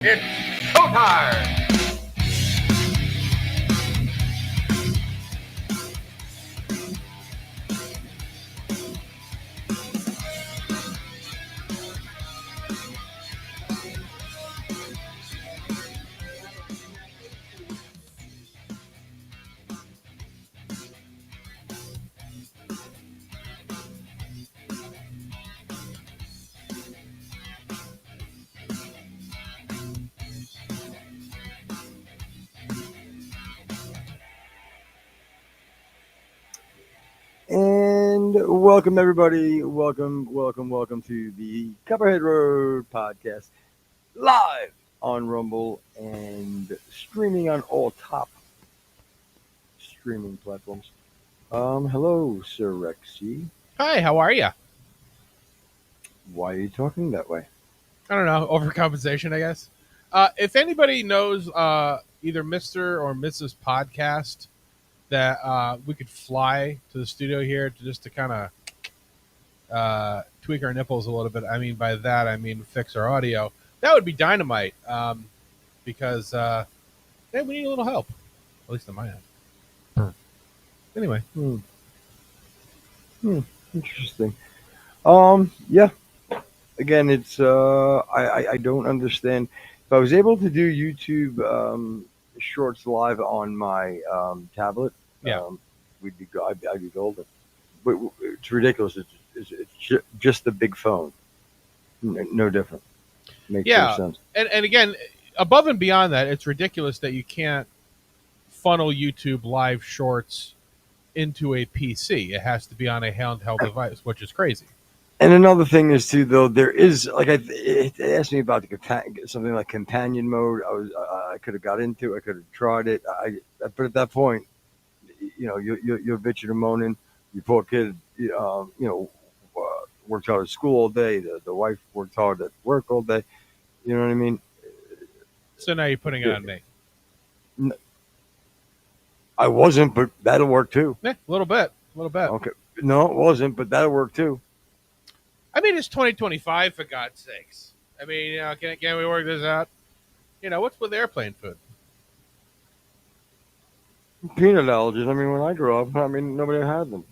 It's showtime! And welcome, everybody. Welcome to the Copperhead Road podcast, live on Rumble and streaming on all top streaming platforms. Hello, Sir Rexy. Hi, how are you? Why are you talking that way? I don't know, overcompensation, I guess. If anybody knows either Mr. or Mrs. Podcast that we could fly to the studio here to kind of tweak our nipples a little bit. I mean, by that, I mean fix our audio. That would be dynamite because we need a little help, at least on my end. Anyway. Interesting. Yeah. Again, it's I don't understand. If I was able to do YouTube shorts live on my tablet, Yeah. we'd be I'd be golden. But it's ridiculous. It's just a big phone. No different. Makes no sense. And again, above and beyond that, it's ridiculous that you can't funnel YouTube live shorts into a PC. It has to be on a handheld device, which is crazy. And another thing is too, though, there is like it asked me about something like companion mode. I could have got into. I could have tried it. But at that point, you're bitching and moaning. Your poor kid, worked hard at school all day. The wife worked hard at work all day. You know what I mean? So now you're putting it on me. I wasn't, but that'll work too. Yeah, a little bit. Okay. No, it wasn't, but that'll work too. I mean, it's 2025, for God's sakes. I mean, can we work this out? What's with airplane food? Peanut allergies. I mean, when I grew up, nobody had them.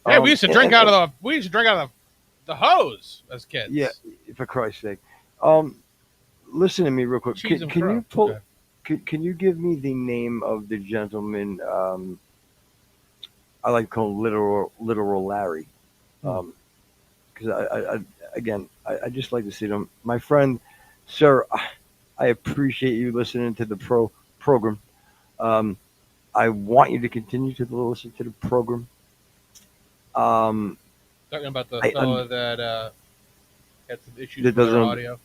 Hey, we used to drink out of the hose as kids. Yeah, for Christ's sake. Listen to me real quick. Can you pull? Okay. Can you give me the name of the gentleman? I like to call him literal Larry. Because I just like to see them. My friend, sir, I appreciate you listening to the program. I want you to continue to listen to the program. Talking about the fellow that had some issues with their audio.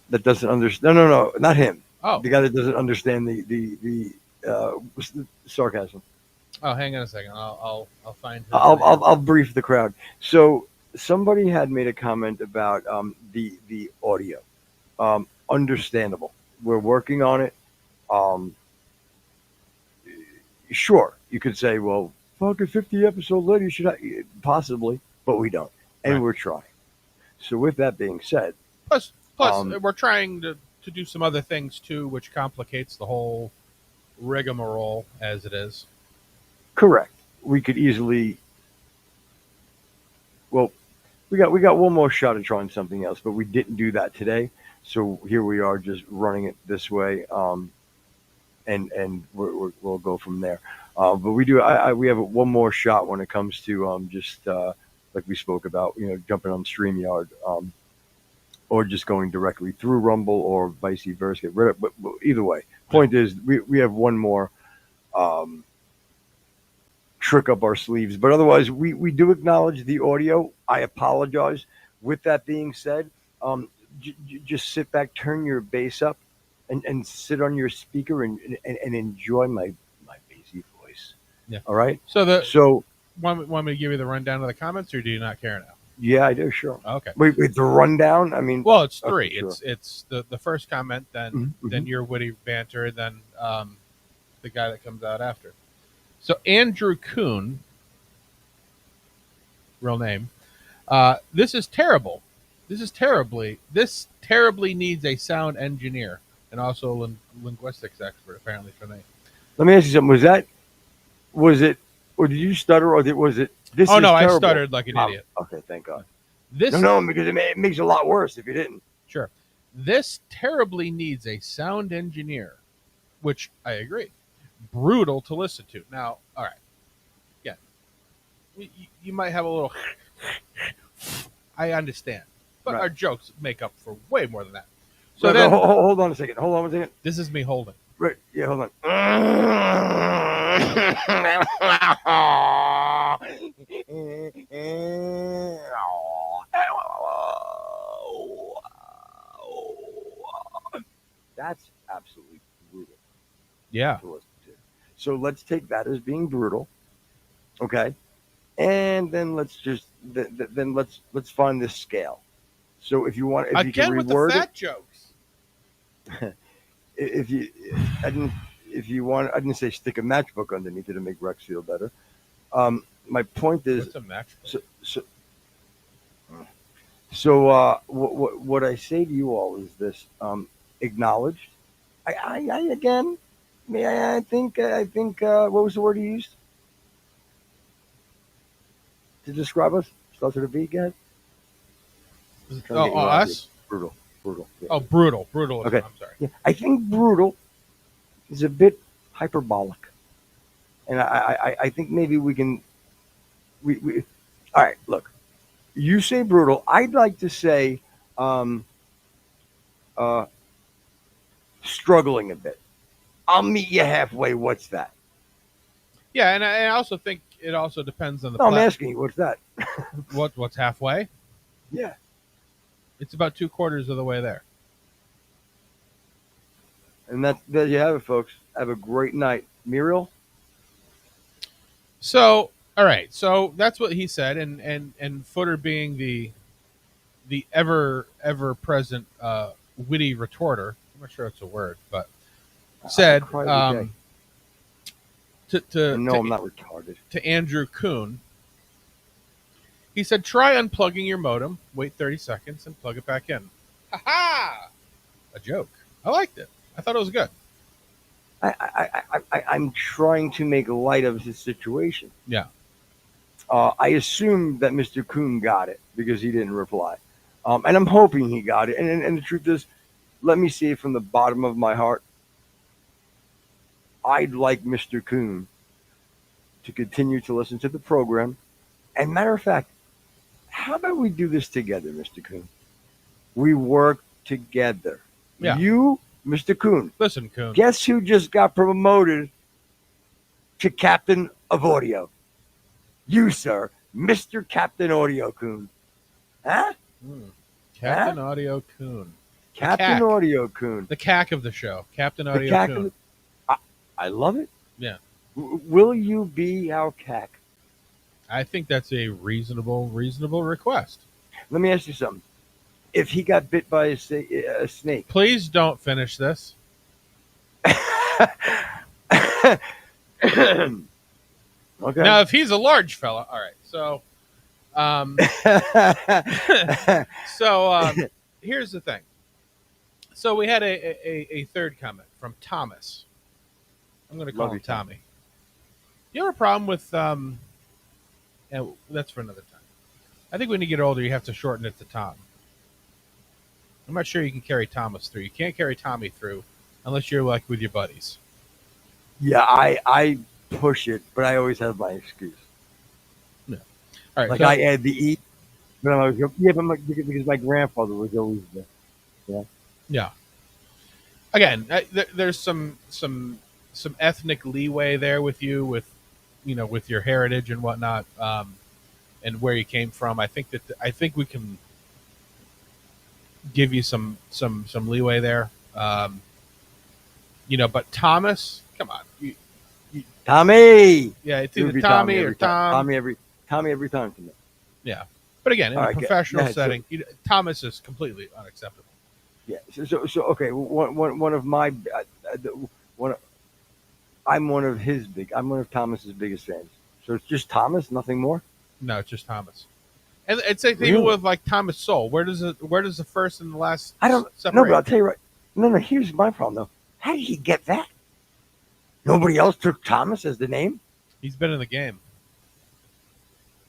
That doesn't understand. No, not him. Oh, the guy that doesn't understand the sarcasm. Oh, hang on a second. I'll find. I'll brief the crowd. So somebody had made a comment about the audio. Understandable. We're working on it. Sure, you could say, well, fucking 50 episodes later, you should have, possibly, but we don't, and right. We're trying. So with that being said, plus, we're trying to do some other things too, which complicates the whole rigmarole as it is. Correct. We could easily. Well, we got one more shot at trying something else, but we didn't do that today. So here we are, just running it this way, and we'll go from there. But we do. We have one more shot when it comes to just like we spoke about, jumping on StreamYard, or just going directly through Rumble, or vice versa. But either way, point is we have one more trick up our sleeves. But otherwise, we do acknowledge the audio. I apologize. With that being said, just sit back, turn your bass up, and sit on your speaker and enjoy my bassy voice. Yeah. All right. So want me to give you the rundown of the comments, or do you not care now? Yeah, I do. Sure. Okay. Wait, the rundown. I mean, well, it's three. Okay, sure. It's the first comment, then your witty banter, then the guy that comes out after. So Andrew Kuhn, real name. This is terrible. This terribly needs a sound engineer and also a linguistics expert, apparently, for me. Let me ask you something. Was it, or did you stutter, or was it? This Oh is no, I terrible. stuttered like an idiot. Okay, thank God. This No, because it makes it a lot worse if you didn't. Sure. This terribly needs a sound engineer, which I agree. Brutal to listen to. Now, all right. Yeah. You might have a little. I understand. But Right. our jokes make up for way more than that. So So then, hold on a second. Hold on a second. this is me holding. Right. Yeah, hold on. That's absolutely brutal Yeah. to listen to. So let's take that as being brutal, okay? And then let's find this scale. So if you want, if you Again can with the reword fat jokes. it, if you, I didn't, if you want, I didn't say stick a matchbook underneath it to make Rex feel better. My point is, What's a match? what I say to you all is this: acknowledged. I again, I think, what was the word you used to describe us? Starts with a V, guys. Trying to get you out Us? here. Brutal. Yeah. Oh, brutal. Brutal. Okay. I'm sorry. Yeah, I think brutal is a bit hyperbolic, and I think maybe we can. We all right. Look, you say brutal. I'd like to say um, uh, struggling a bit. I'll meet you halfway. What's that? Yeah, and I also think it also depends on the No, I'm plat- asking you. What's that? what's halfway. Yeah. It's about 2/4 of the way there. And there you have it, folks. Have a great night, Muriel. So, all right. So that's what he said, and Footer being the ever present witty retorter. I'm not sure it's a word, but said cry every day. No, I'm not retarded. to Andrew Kuhn. He said, "Try unplugging your modem. Wait 30 seconds and plug it back in." Ha ha! A joke. I liked it. I thought it was good. I'm trying to make light of his situation. Yeah. I assume that Mr. Kuhn got it because he didn't reply. And I'm hoping he got it. And the truth is, let me say it from the bottom of my heart. I'd like Mr. Kuhn to continue to listen to the program. And matter of fact, how about we do this together, Mr. Kuhn? We work together. Yeah. You, Mr. Kuhn, Listen, Kuhn. guess who just got promoted to Captain of Audio? You, sir, Mr. Captain Audio Kuhn. Huh? Captain Audio Kuhn. Captain cack. Audio Kuhn. The cack of the show. Captain The Audio cack Kuhn. of I love it. Yeah. Will you be our cack? I think that's a reasonable request. Let me ask you something. If he got bit by a snake, Please don't finish this. okay. Now, if he's a large fella, all right. So, here's the thing. So we had a third comment from Thomas. I'm going to call Love him you, Tom. Tommy. You have a problem with and that's for another time. I think when you get older, you have to shorten it to Tom. I'm not sure you can carry Thomas through. You can't carry Tommy through unless you're like with your buddies. Yeah, I push it, but I always have my excuse. All right. Like so- I add the E, but I'm like, yeah, but because my grandfather was always there. Yeah. Again, there's some ethnic leeway there with you, with your heritage and whatnot, and where you came from. I think we can give you some leeway there. But Thomas, come on, Tommy. yeah, it's It would either be Tommy or every time. Tom. Tommy every time to me. Yeah, but again, in All a right, professional go ahead. setting, Thomas is completely unacceptable. Yeah. So okay. One of my one. I'm one of Thomas's biggest fans. So it's just Thomas, nothing more. No, it's just Thomas. And it's like even Really? with like Thomas Sowell. Where does the first and the last I don't separate? know, but I'll tell you right. No, here's my problem though. How did he get that? Nobody else took Thomas as the name. He's been in the game.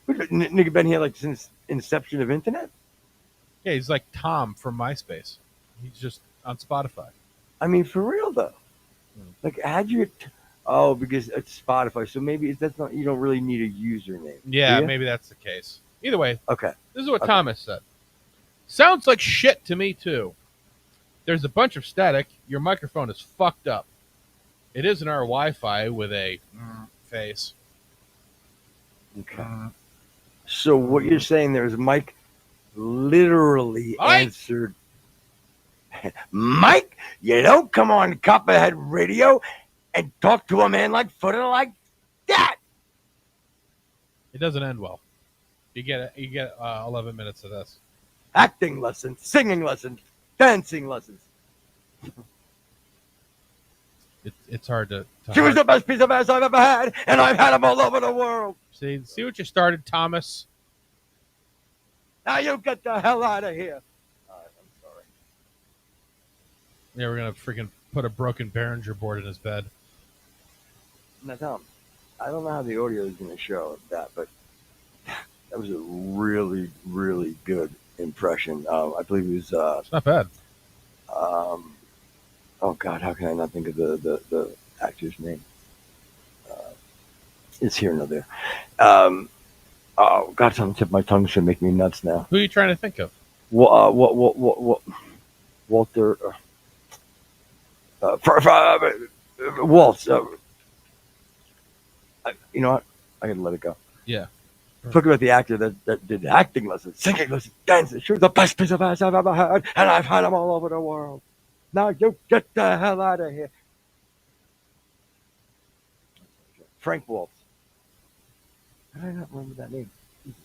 Nigga been here like since inception of internet. Yeah, he's like Tom from MySpace. He's just on Spotify. I mean, for real though. Like, how'd you? Oh, because it's Spotify. So maybe that's not. You don't really need a username. Yeah, do you? maybe that's the case. Either way, Okay. this is what Okay. Thomas said. Sounds like shit to me too. There's a bunch of static. Your microphone is fucked up. It isn't our Wi-Fi with a face. Okay. So what you're saying there is Mike literally Mike! answered. Mike, you don't come on Copperhead Radio and talk to a man like Footer like that. It doesn't end well. You get 11 minutes of this. Acting lessons, singing lessons, dancing lessons. It's hard to She was the best piece of ass I've ever had, and I've had them all over the world. see what you started, Thomas. Now you get the hell out of here. All right, I'm sorry. Yeah, we're gonna freaking put a broken Behringer board in his bed. Now, Tom, I don't know how the audio is going to show that, but that was a really, really good impression. I believe it was. It's not bad. Oh God, how can I not think of the actor's name? It's here, no there. Oh God, it's on the tip of my tongue. Should make me nuts now. Who are you trying to think of? What? Walter. Waltz. You know what? I gotta let it go. Yeah. Talk about the actor that did acting lessons, singing lessons, dancing. She was the best piece of ass I've ever had, and I've had them all over the world. Now you get the hell out of here. Frank Waltz. How did I not remember that name? Jesus.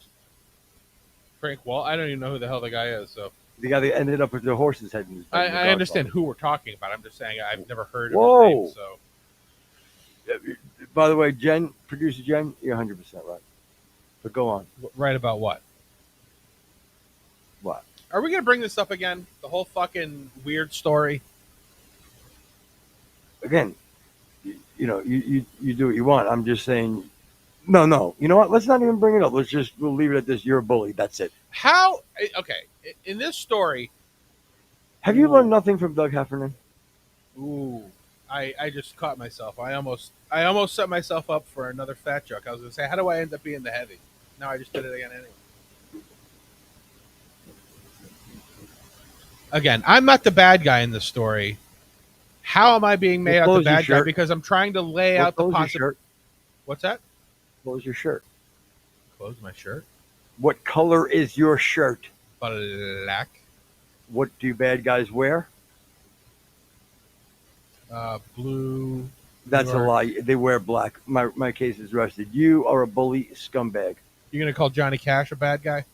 Frank Wall. I don't even know who the hell the guy is. So The guy that ended up with the horse's head in his I The understand Godfather. who we're talking about. I'm just saying I've never heard of Whoa. his name. So By the way, producer Jen, you're 100% right. But go on. right about what? What? Are we gonna bring this up again? The whole fucking weird story. Again, you know, you do what you want. I'm just saying, no. You know what? Let's not even bring it up. We'll leave it at this. You're a bully. That's it. How? Okay, in this story. Have you learned nothing from Doug Heffernan? Ooh, I just caught myself. I almost set myself up for another fat joke. I was gonna say, how do I end up being the heavy? No, I just did it again anyway. Again, I'm not the bad guy in this story. How am I being made out the Close your bad guy? shirt. Because I'm trying to lay out the Close your possible. shirt. What's that? Close your shirt. Close my shirt. What color is your shirt? Black. What do bad guys wear? Blue. That's a Or- lie. They wear black. My case is rested. You are a bully scumbag. You're gonna call Johnny Cash a bad guy?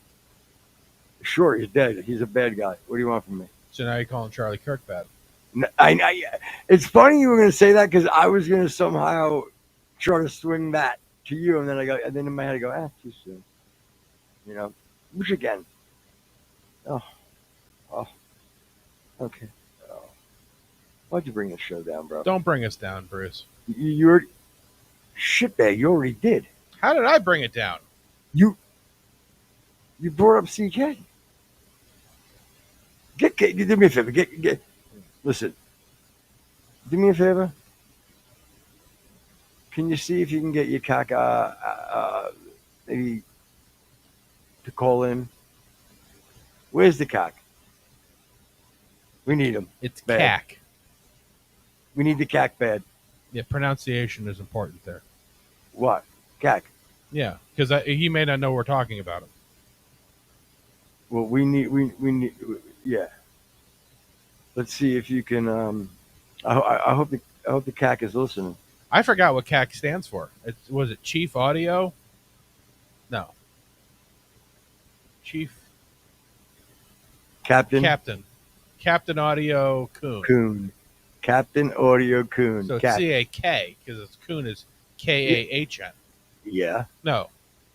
Sure, he's dead. He's a bad guy. What do you want from me? So now you're calling Charlie Kirk bad. It's funny you were going to say that because I was going to somehow try to swing that to you, and then in my head I go, too soon. You know, which again? Oh, okay. Oh. Why'd you bring the show down, bro? Don't bring us down, Bruce. You're shitbag. You already did. How did I bring it down? You brought up CK. Do me a favor. Listen. Do me a favor. Can you see if you can get your cack maybe to call in? Where's the cack? We need him. It's Bad. cack. We need the cack bad. Yeah, pronunciation is important there. What? Cack. Yeah, because he may not know we're talking about him. Well, we need. Yeah. Let's see if you can. I hope the cack is listening. I forgot what CAC stands for. Was it Chief Audio? No. Chief Captain Captain Audio Coon. Coon. Captain Audio Coon. So it's Cack. CAK because it's Coon is KAHN. Yeah. No,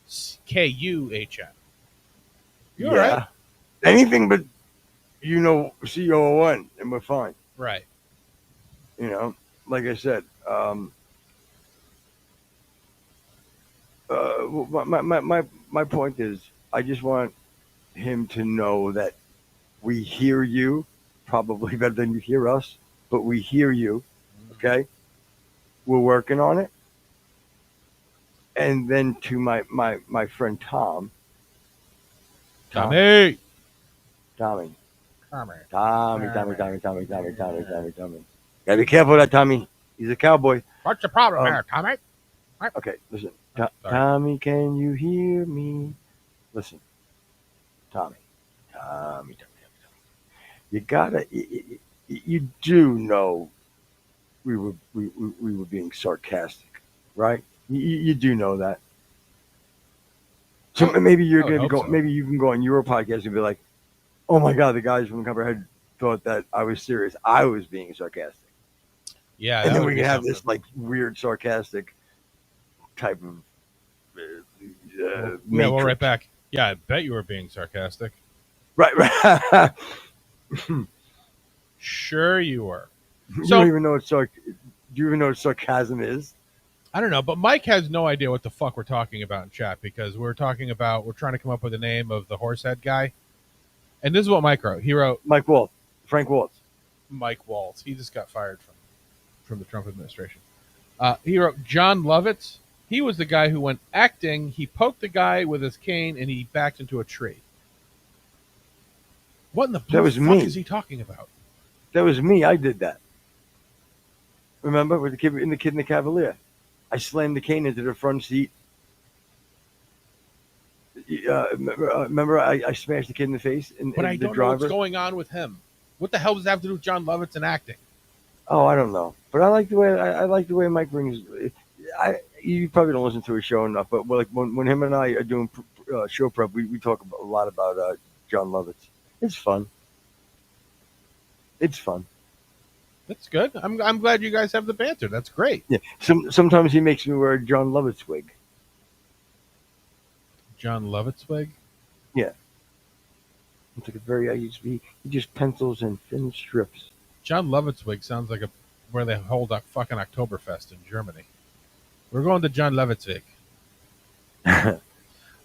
KUHN. You all right? Anything but COO1, and we're fine. Right. Like I said, my point is, I just want him to know that we hear you, probably better than you hear us, but we hear you. Okay, we're working on it. And then to my friend Tommy, Tommy. Tommy. Gotta be careful of that, Tommy. He's a cowboy. What's the problem there, Tommy? Okay, listen. Sorry. Tommy, can you hear me? Listen, Tommy. You gotta. You do know we were being sarcastic, right? You do know that. So maybe you're I would gonna hope go. so. Maybe you can go on your podcast and be like, "Oh my God, the guys from Copperhead thought that I was serious. I was being sarcastic." Yeah, And that then would we be can have something. this like weird sarcastic type of Yeah, we'll matrix. right back. Yeah, I bet you were being sarcastic. Right. Sure you were. You So- don't even know what do you even know what sarcasm is? I don't know, but Mike has no idea what the fuck we're talking about in chat because we're trying to come up with the name of the horsehead guy. And this is what Mike wrote. He wrote Frank Waltz. Mike Waltz. He just got fired from the Trump administration. He wrote John Lovitz. He was the guy who went acting. He poked the guy with his cane and he backed into a tree. What in the That was fuck me. is he talking about? That was me. I did that. Remember with the kid in the Cavalier? I slammed the cane into the front seat. Remember I smashed the kid in the face and But I the don't know driver. what's going on with him. What the hell does that have to do with John Lovitz and acting? Oh, I don't know, but I like the way Mike brings. You probably don't listen to his show enough, but like when him and I are doing show prep, we talk a lot about John Lovitz. It's fun. It's fun. That's good. I'm glad you guys have the banter. That's great. Yeah. Sometimes he makes me wear a John Lovitz wig. John Lovitz wig. It's like a very he just pencils and thin strips. John Lovitz wig sounds like where they hold a fucking Oktoberfest in Germany. We're going to John Lovitz wig.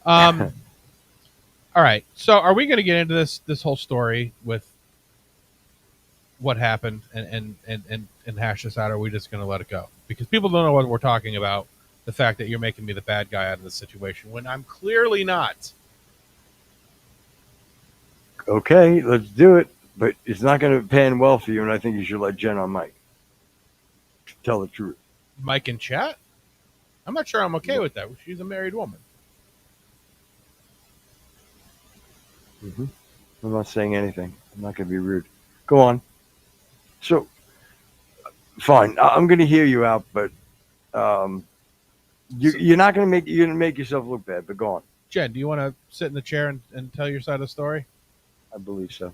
All right. So are we going to get into this whole story with what happened and hash this out, or are we just going to let it go? Because people don't know what we're talking about. The fact that you're making me the bad guy out of the situation when I'm clearly not. Okay, let's do it. But it's not going to pan well for you, and I think you should let Jen on Mike. Tell the truth. Mike in chat? I'm not sure I'm okay with that. She's a married woman. Mm-hmm. I'm not saying anything. I'm not going to be rude. Go on. So, fine. I'm going to hear you out, but you're not going to make yourself look bad. But go on. Jen, do you want to sit in the chair and tell your side of the story? I believe so.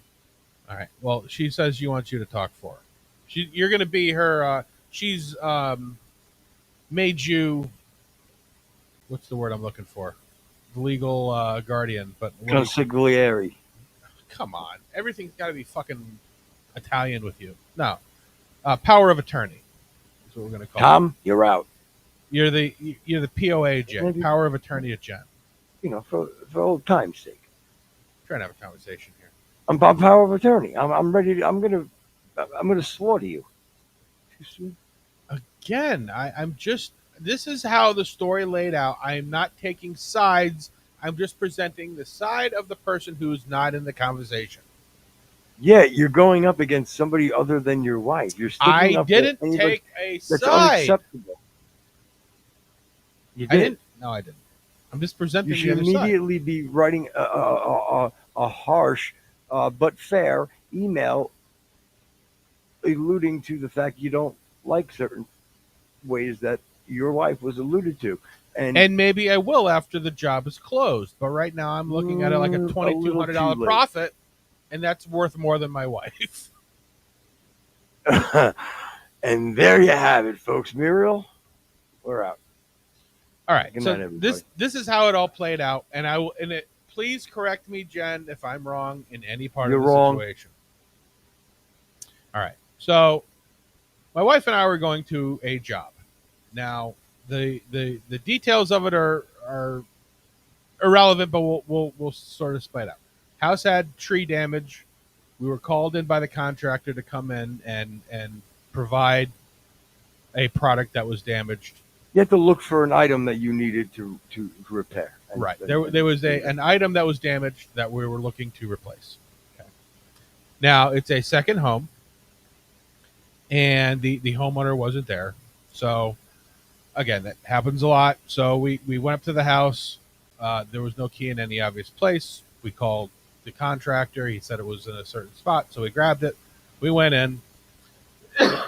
All right. Well, she says she wants you to talk for her. You're going to be her. She's made you. What's the word I'm looking for? The legal guardian, but Consigliere. Come on, everything's got to be fucking Italian with you. No, power of attorney. That's what we're going to call it. Tom, you're out. You're the POAJ, Maybe. power of attorney at Jen. For old time's sake. Trying to have a conversation here. I'm power of attorney. I'm ready. I'm gonna slaughter you. Too soon. Again, I'm just. This is how the story laid out. I am not taking sides. I'm just presenting the side of the person who's not in the conversation. Yeah, you're going up against somebody other than your wife. You're sticking I up for didn't anybody. take a That's side. unacceptable. You I did. didn't. No, I didn't. I'm just presenting You the should other side. immediately be writing a harsh but fair email alluding to the fact you don't like certain ways that your wife was alluded to. And maybe I will after the job is closed. But right now I'm looking at it like a little $2,200 too late. profit, and that's worth more than my wife. And there you have it, folks. Muriel, we're out. All right. Good So night, everybody. this is how it all played out, and please correct me, Jen, if I'm wrong in any part You're of the wrong. situation. All right. So my wife and I were going to a job. Now the details of it are irrelevant, but we'll sort of split out. House had tree damage. We were called in by the contractor to come in and provide a product that was damaged. You have to look for an item that you needed to repair. Right. There was an item that was damaged that we were looking to replace. Okay. Now it's a second home, and the homeowner wasn't there. So again, that happens a lot. So we went up to the house. There was no key in any obvious place. We called the contractor. He said it was in a certain spot, so we grabbed it. We went in.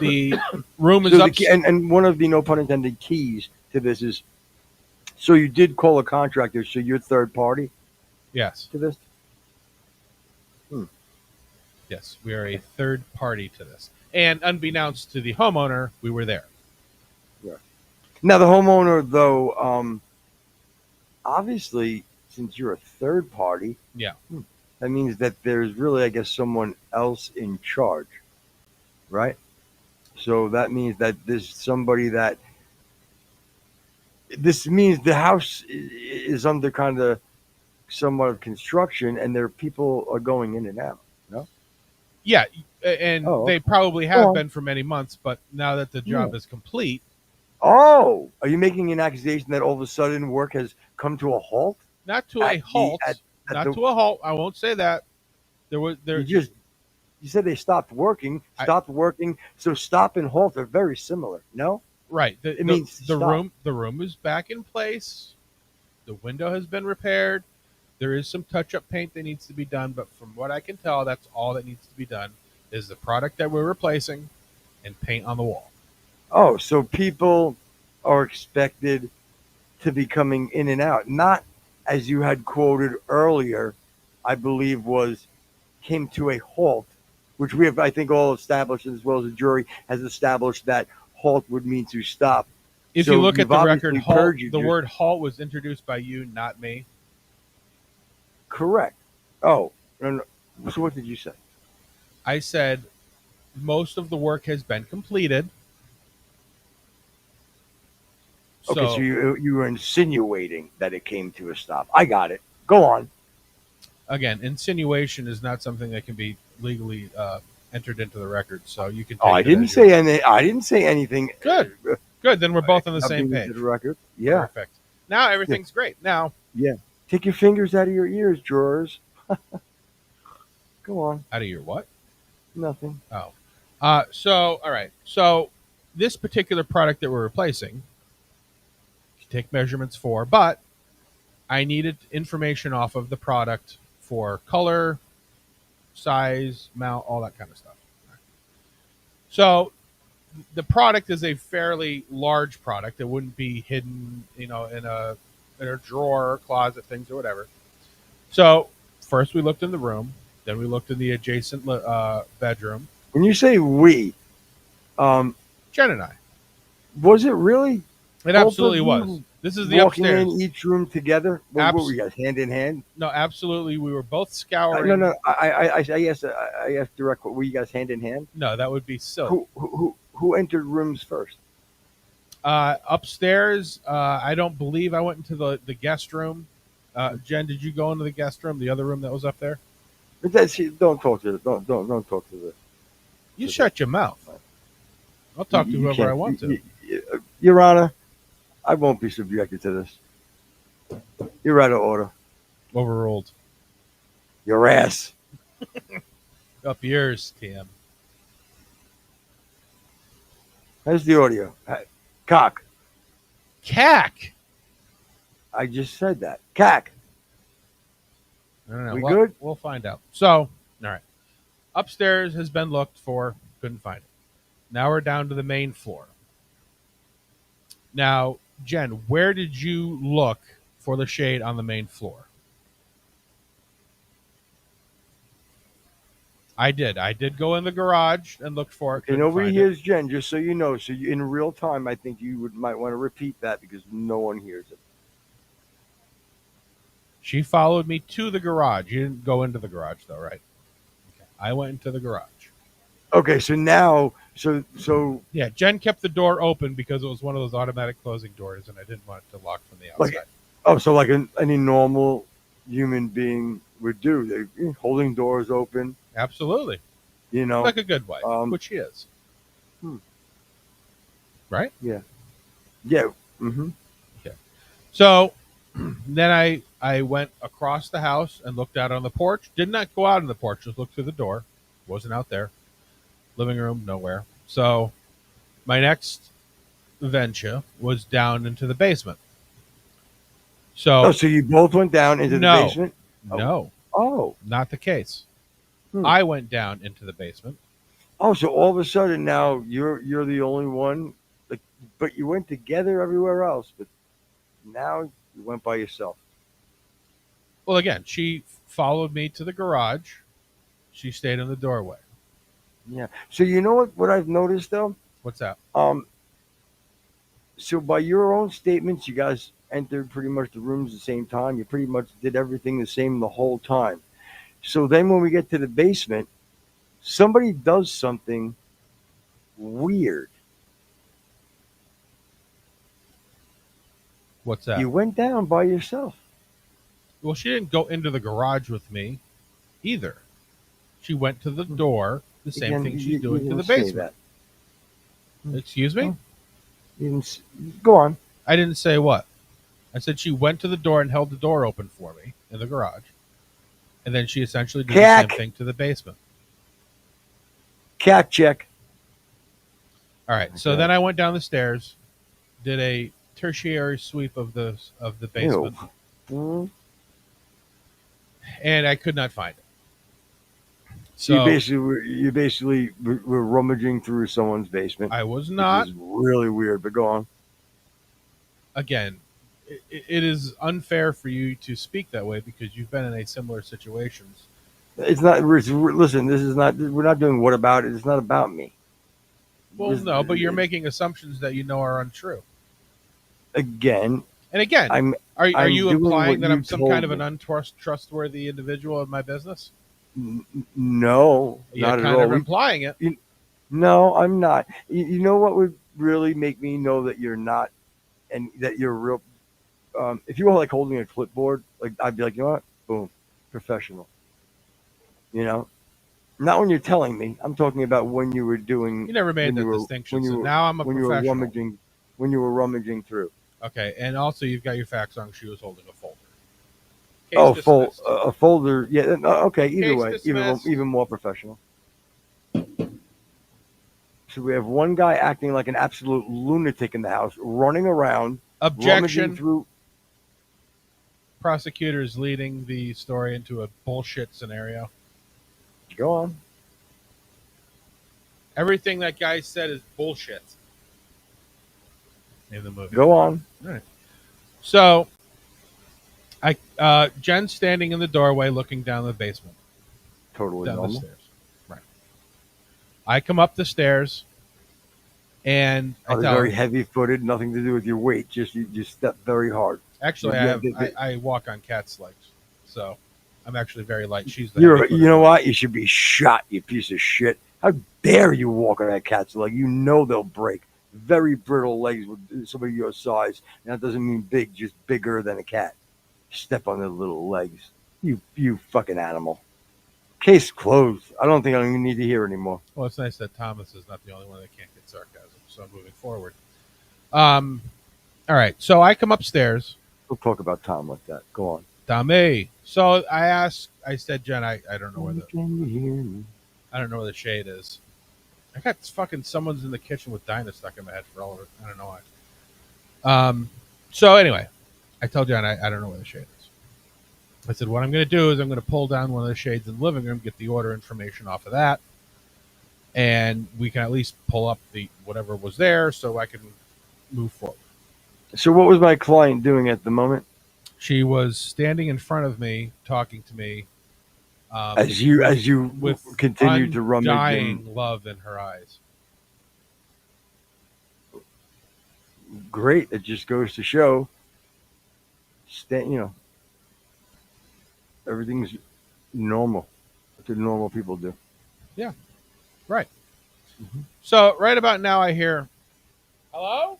The room is So up. and one of the, no pun intended, keys to this is, so you did call a contractor, so you're third party Yes, to this? yes, we are a third party to this, and unbeknownst to the homeowner, we were there. Now the homeowner, though, obviously, since you're a third party, Yeah. that means that there's really, I guess, someone else in charge, right? So that means that there's somebody that. This means the house is under kind of somewhat of construction, and there people are going in and out. No. Yeah, and Oh, they okay. probably Go have on. been for many months, but now that the job is complete, Oh, are you making an accusation that all of a sudden work has come to a halt? not to a At halt, at not the- to a halt. I won't say that. You said they stopped working. So stop and halt are very similar. No. Right. It means the stop. room is back in place. The window has been repaired. There is some touch-up paint that needs to be done, but from what I can tell, that's all that needs to be done is the product that we're replacing and paint on the wall. Oh, so people are expected to be coming in and out, not as you had quoted earlier, I believe came to a halt, which we have, I think, all established, as well as the jury has established, that halt would mean to stop. If So you look at you've the record, obviously halt, perjured the your- word halt was introduced by you, not me. Correct. Oh, no. So what did you say? I said most of the work has been completed. Okay, so you were insinuating that it came to a stop. I got it. Go on. Again, insinuation is not something that can be legally entered into the record, so you can. Take Oh, I it didn't as yours. say any. I didn't say anything. Good. Good. Then we're both on the Nothing same into page. the record. Yeah. Perfect. Now everything's great. Now, Take your fingers out of your ears, drawers. Go on. out of your what? Nothing. Oh. So, all right. So, this particular product that we're replacing, you take measurements for, but I needed information off of the product for color, size, mount, all that kind of stuff. So, the product is a fairly large product. It wouldn't be hidden, in a drawer or closet, things or whatever. So, first we looked in the room, then we looked in the adjacent bedroom. When you say we, Jen and I. was it really It Both absolutely of was. you This is the walking upstairs. in each room together? What were you guys, hand in hand? No, absolutely. We were both scouring. No. I asked direct. Were you guys hand in hand? No, that would be silly. Who entered rooms first? Upstairs, I don't believe I went into the guest room. Jen, did you go into the guest room, the other room that was up there? Don't talk to don't talk to the. You shut your mouth. I'll talk to You whoever can't- I want to. Your Honor, I won't be subjected to this. You're out of order. Overruled. Your ass. Up yours, TM. How's the audio? Cock. Cack. I just said that. Cack. I don't know. We Well, good? We'll find out. So, all right. Upstairs has been looked for. Couldn't find it. Now we're down to the main floor. Now, Jen, where did you look for the shade on the main floor? I did. I did go in the garage and looked for it. Okay, Couldn't nobody find hears Jen, just so you know. So in real time, I think you might want to repeat that because no one hears it. She followed me to the garage. You didn't go into the garage, though, right? Okay. I went into the garage. Okay, so now, so Yeah, Jen kept the door open because it was one of those automatic closing doors, and I didn't want it to lock from the like, outside. so like any normal human being would do, they holding doors open, Absolutely. you know. Like a good wife, which she is. Hmm. Right? Yeah, yeah. Mm-hmm. Okay. So then I went across the house and looked out on the porch. Did not go out on the porch, just looked through the door. Wasn't out there. Living room, nowhere. So my next venture was down into the basement. Oh, So so you both went down into the no, basement? no, Oh, not the case. Hmm. I went down into the basement. oh. So all of a sudden now you're the only one. Like, but you went together everywhere else, but now you went by yourself. Well, again, she followed me to the garage. She stayed in the doorway. Yeah. So you know what I've noticed though. What's that? Um. So by your own statements, you guys entered pretty much the rooms at the same time. You pretty much did everything the same the whole time. So then when we get to the basement, somebody does something weird. What's that? You went down by yourself. Well, she didn't go into the garage with me either. She went to the door, the same Again, thing you she's doing to didn't the say basement. that. Excuse me? Oh. You didn't go on. I didn't say what. I said she went to the door and held the door open for me in the garage. And then she essentially did the Cack. same thing to the basement. Cat check. All right. So Okay. then I went down the stairs, did a tertiary sweep of the basement, Mm. and I could not find it. So So you basically were rummaging through someone's basement. I was Which not. is really weird, but go on. Again, it is unfair for you to speak that way because you've been in a similar situations. It's not. Listen, this is not. We're not doing what about it. It's not about me. Well, This- no, but you're making assumptions that you know are untrue. again. And again, I'm are I'm you doing implying what that you I'm some told kind of me. an untrustworthy individual in my business? No, You're not at kind all. of implying it. No, I'm not. You know what would really make me know that you're not, and that you're real. If you were like holding a clipboard, like I'd be like, you know what, boom, professional. You know, not when you're telling me. I'm talking about when you were doing. You never made when that you were distinction. when you So were now I'm a when you were professional. rummaging when you were rummaging through. Okay, and also you've got your facts on. She was holding a folder. Case Oh, dismissed. a folder. Yeah. Okay. Either Case way, dismissed. even more professional. So we have one guy acting like an absolute lunatic in the house, running around, rummaging Objection. through. Prosecutors leading the story into a bullshit scenario. Go on. Everything that guy said is bullshit. In the movie. Go on. So, Jen's standing in the doorway, looking down the basement, Totally down the normal. stairs. Right. I come up the stairs, and I Are tell very her, heavy-footed, nothing to do with your weight. Just you step very hard. actually, Yeah, I walk on cat's legs, so I'm actually very light. She's the You heavy-footed know one. what? You should be shot, you piece of shit. How dare you walk on that cat's leg? You know they'll break. Very brittle legs with somebody your size. And that doesn't mean big, just bigger than a cat. Step on their little legs. You fucking animal. Case closed. I don't think I even need to hear anymore. Well, it's nice that Thomas is not the only one that can't get sarcasm. So I'm moving forward. All right. So I come upstairs. We'll talk about Tom like that. Go on. Dame. So I said, Jen, I don't know where Can you hear me? I don't know where the shade is. I got fucking someone's in the kitchen with Dinah stuck in my head for all of it. I don't know why. So anyway, I told Jen I don't know where the shade is. I said, what I'm going to do is I'm going to pull down one of the shades in the living room, get the order information off of that, and we can at least pull up the whatever was there so I can move forward. So what was my client doing at the moment? She was standing in front of me, talking to me. As you with continued to rummage undying love in her eyes. great. It just goes to show, everything's normal. That's what normal people do. Right. Mhm. So right about now, I hear, "Hello."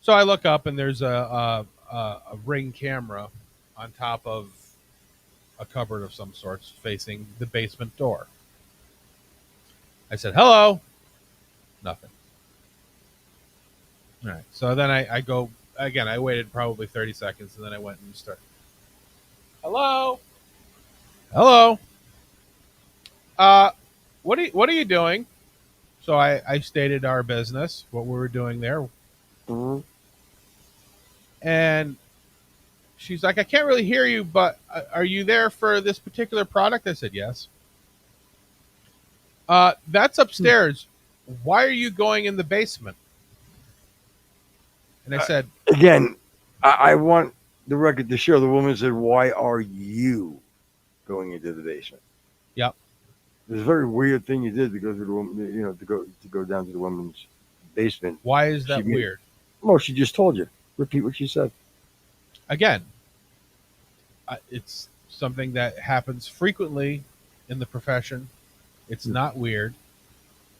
So I look up, and there's a Ring camera on top of a cupboard of some sorts facing the basement door. I said, "Hello." Nothing. All right. So then I go again. I waited probably 30 seconds, and then I went and started. "Hello." "Hello." Uh, what are you doing?" So I stated our business, what we were doing there, Mhm. and she's like, "I can't really hear you, but are you there for this particular product?" I said, "Yes." That's upstairs. Why are you going in the basement? And I said, Again, I want the record to show the woman said, "Why are you going into the basement?" "Yep." It's a very weird thing you did to go to the woman, to go down to the woman's basement. Why is She that made- weird? Well, she just told you. Repeat what she said. Again, it's something that happens frequently in the profession. It's not weird.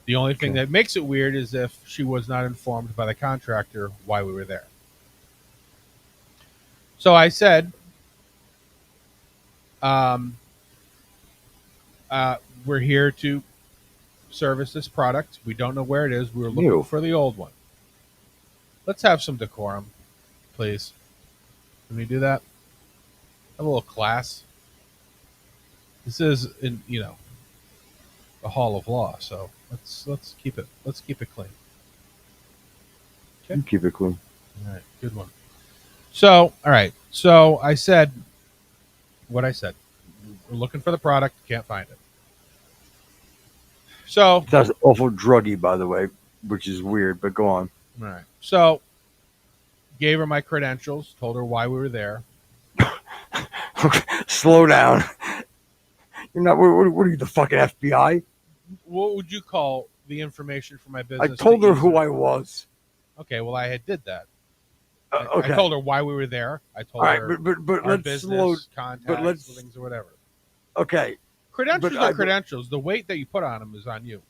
The only thing Okay. that makes it weird is if she was not informed by the contractor why we were there. So I said, um, we're here to service this product. We don't know where it is. We were looking Ew. for the old one. Let's have some decorum, please. Can we do that? Have a little class. This is in the Hall of Law, so let's keep it clean. Okay. You keep it clean. All right, good one. So, all right. So I said what I said. We're looking for the product, can't find it. So, Sounds awful druggy, by the way, which is weird. But go on. all right. So, gave her my credentials, told her why we were there. Slow down. You're not. What are you, the fucking FBI? What would you call the information for my I business? told that her you who said? I was. Okay, well, I did that. Okay. I told her why we were there. I told All right, her but our let's business, slow. contacts, let's- things or whatever. Okay, Credentials But are I- credentials. The weight that you put on them is on you.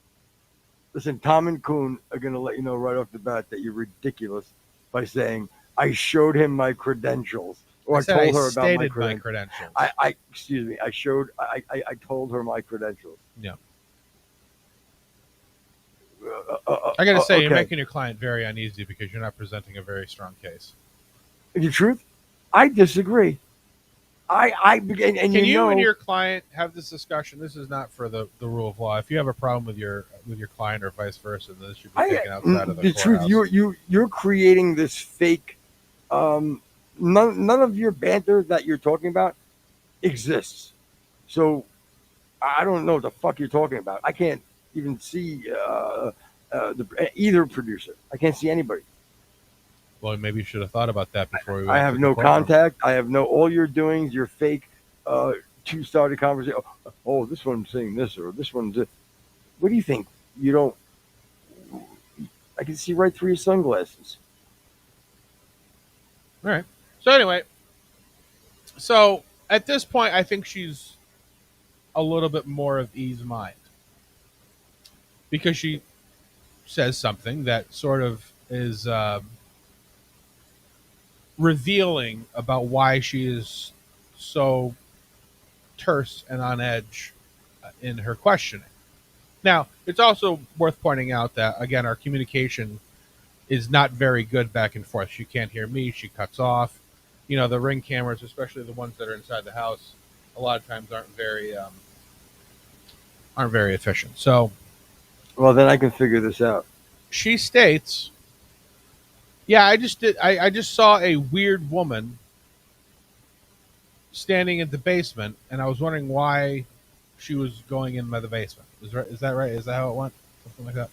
listen. Tom and Kuhn are gonna let you know right off the bat that you're ridiculous by saying I showed him my credentials or I I said told I her about my stated my credentials. credentials. I excuse me. I told her my credentials. Yeah. I I got to say, you're okay. making your client very uneasy because you're not presenting a very strong case. The truth, I disagree. And Can you you know, and your client have this discussion? This is not for the rule of law. If you have a problem with your client or vice versa, then this should be taken outside of the truth, courthouse. you're creating this fake. None of your banter that you're talking about exists. So I don't know what the fuck you're talking about. I can't even see either producer. I can't see anybody. Well, maybe you should have thought about that before we went I have to no the courtroom. contact. I have no. All you're doing is your fake two-started conversation. Oh, this one's saying this, or this one's this. What do you think? You don't. I can see right through your sunglasses. All right. So anyway, so at this point, I think she's a little bit more of ease mind because she says something that sort of is revealing about why she is so terse and on edge in her questioning. Now, it's also worth pointing out that, again, our communication is not very good back and forth. She can't hear me. She cuts off. The Ring cameras, especially the ones that are inside the house, a lot of times aren't very efficient. So Well, then I can figure this out. she states, "Yeah, I just saw a weird woman standing in the basement, and I was wondering why she was going in by the basement." Is that right? Is that how it went? Something like that.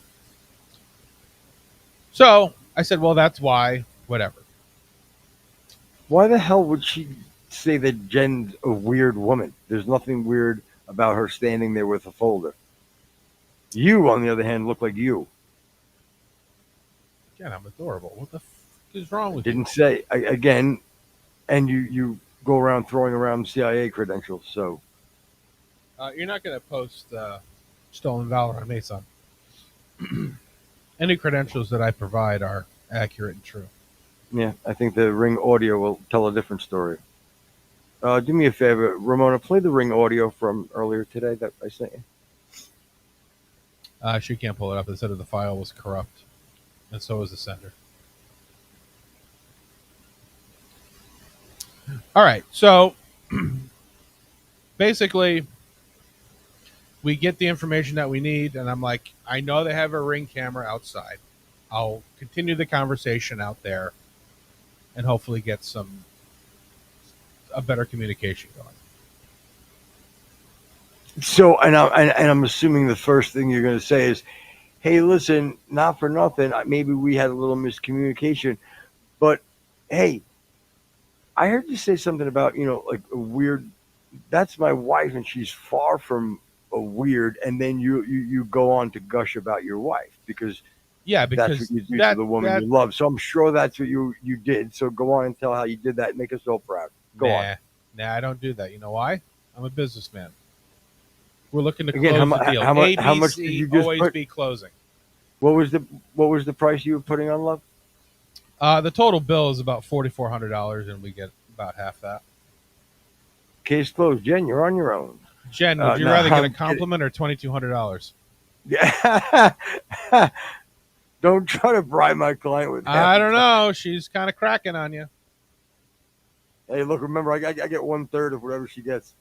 So I said, "Well, that's why. Whatever." Why the hell would she say that Jen's a weird woman? There's nothing weird about her standing there with a folder. You, on the other hand, look like you. Again, I'm adorable. What the f is wrong with you? Didn't say again, and you go around throwing around CIA credentials. So You're not going to post stolen valor on me, son. Any credentials that I provide are accurate and true. yeah, I think the Ring audio will tell a different story. Do me a favor, Ramona, play the Ring audio from earlier today that I sent you. She can't pull it up. It said that the file was corrupt, and so was the sender. All right, so basically, we get the information that we need, and I'm like, I know they have a Ring camera outside. I'll continue the conversation out there, and hopefully get a better communication going. So, and I'm assuming the first thing you're going to say is, "Hey, listen, not for nothing. Maybe we had a little miscommunication, but hey, I heard you say something about like a weird. That's my wife, and she's far from a weird. And then you go on to gush about your wife because Yeah, that's because what you do to the woman you love. So I'm sure that's what you did. So go on and tell how you did that. And make us all proud. Go on. Nah, I don't do that. You know why? I'm a businessman. We're looking to close Again, the deal. how much did you just always put? be closing. What was the price you were putting on love? The total bill is about $4,400, and we get about half that. Case closed. Jen, you're on your own. Jen, would you no, rather get a I'm compliment or $2,200? Yeah. Don't try to bribe my client with that. I don't know. She's kind of cracking on you. Hey, look, remember, I get 1/3 of whatever she gets.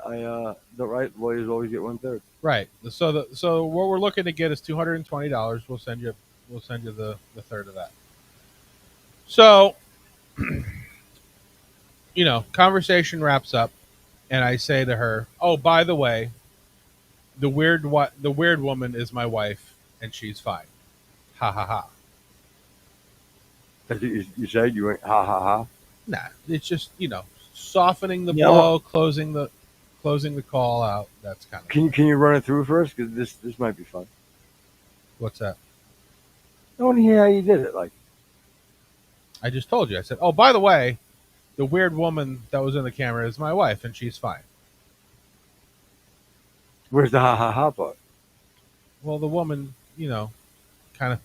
The right lawyers always get 1/3. Right. So what we're looking to get is $220. We'll send you the third of that. So, conversation wraps up, and I say to her, "Oh, by the way, the weird woman is my wife, and she's fine." Ha ha ha. That's what you said. You went ha ha ha. Nah, it's just softening the Yeah, blow, closing the call out. That's kind of. Can you run it through first? Because this might be fun. What's that? I want to hear how you did it. Like, I just told you. I said, "Oh, by the way, the weird woman that was in the camera is my wife, and she's fine." where's the ha ha ha part? Well, the woman, kind of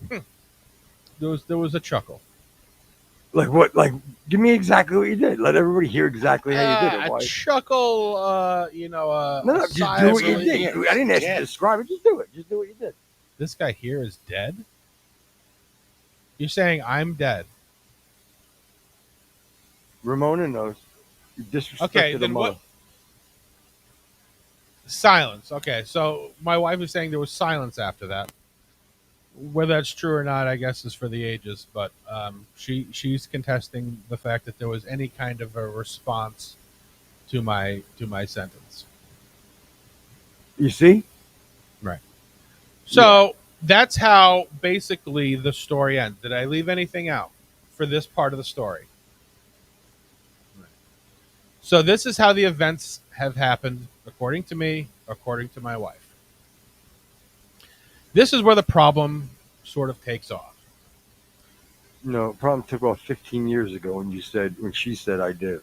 there was a chuckle. Like what? Like, give me exactly what you did. Let everybody hear exactly how you did it. A Why? chuckle, No, just do what you did. I didn't ask you Yeah. to describe it. Just do it. Just do what you did. This guy here is dead? You're saying I'm dead? Ramona knows. You disrespected Okay, the then mother. what? Silence. Okay, so my wife is saying there was silence after that. Whether that's true or not, I guess, is for the ages. But she's contesting the fact that there was any kind of a response to my sentence. You see? Right. So that's how basically the story ends. Did I leave anything out for this part of the story? Right. So this is how the events have happened, according to me, according to my wife. This is where the problem sort of takes off. No, problem took off 15 years ago when she said I did.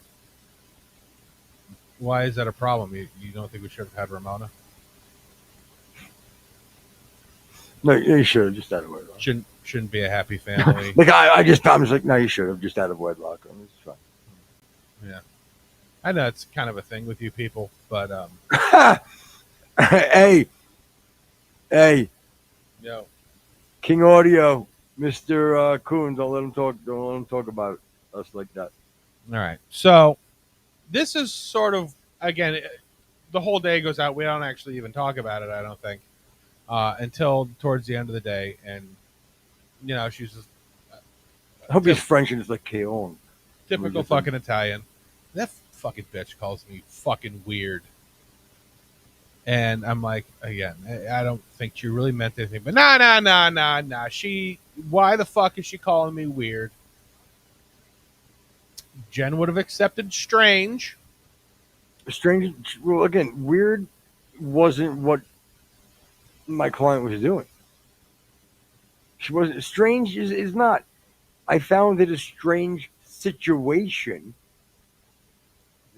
Why is that a problem? You don't think we should have had Ramona? No, you should have just out of wedlock. Shouldn't be a happy family. Like I was like, no, you should have just out of wedlock. It's fine. Yeah, I know it's kind of a thing with you people, but hey, no. King Audio, Mr. Coon, don't let him talk. Don't let him talk about us like that. All right. So this is sort of, again, the whole day goes out. We don't actually even talk about it, I don't think, until towards the end of the day. And, she's just I hope he's French and it's like Keon. typical fucking Italian. That fucking bitch calls me fucking weird. And I'm like, again, I don't think she really meant anything. But nah. Why the fuck is she calling me weird? Jen would have accepted strange. Strange. Well, again, weird wasn't what my client was doing. She wasn't. Strange is not. I found it a strange situation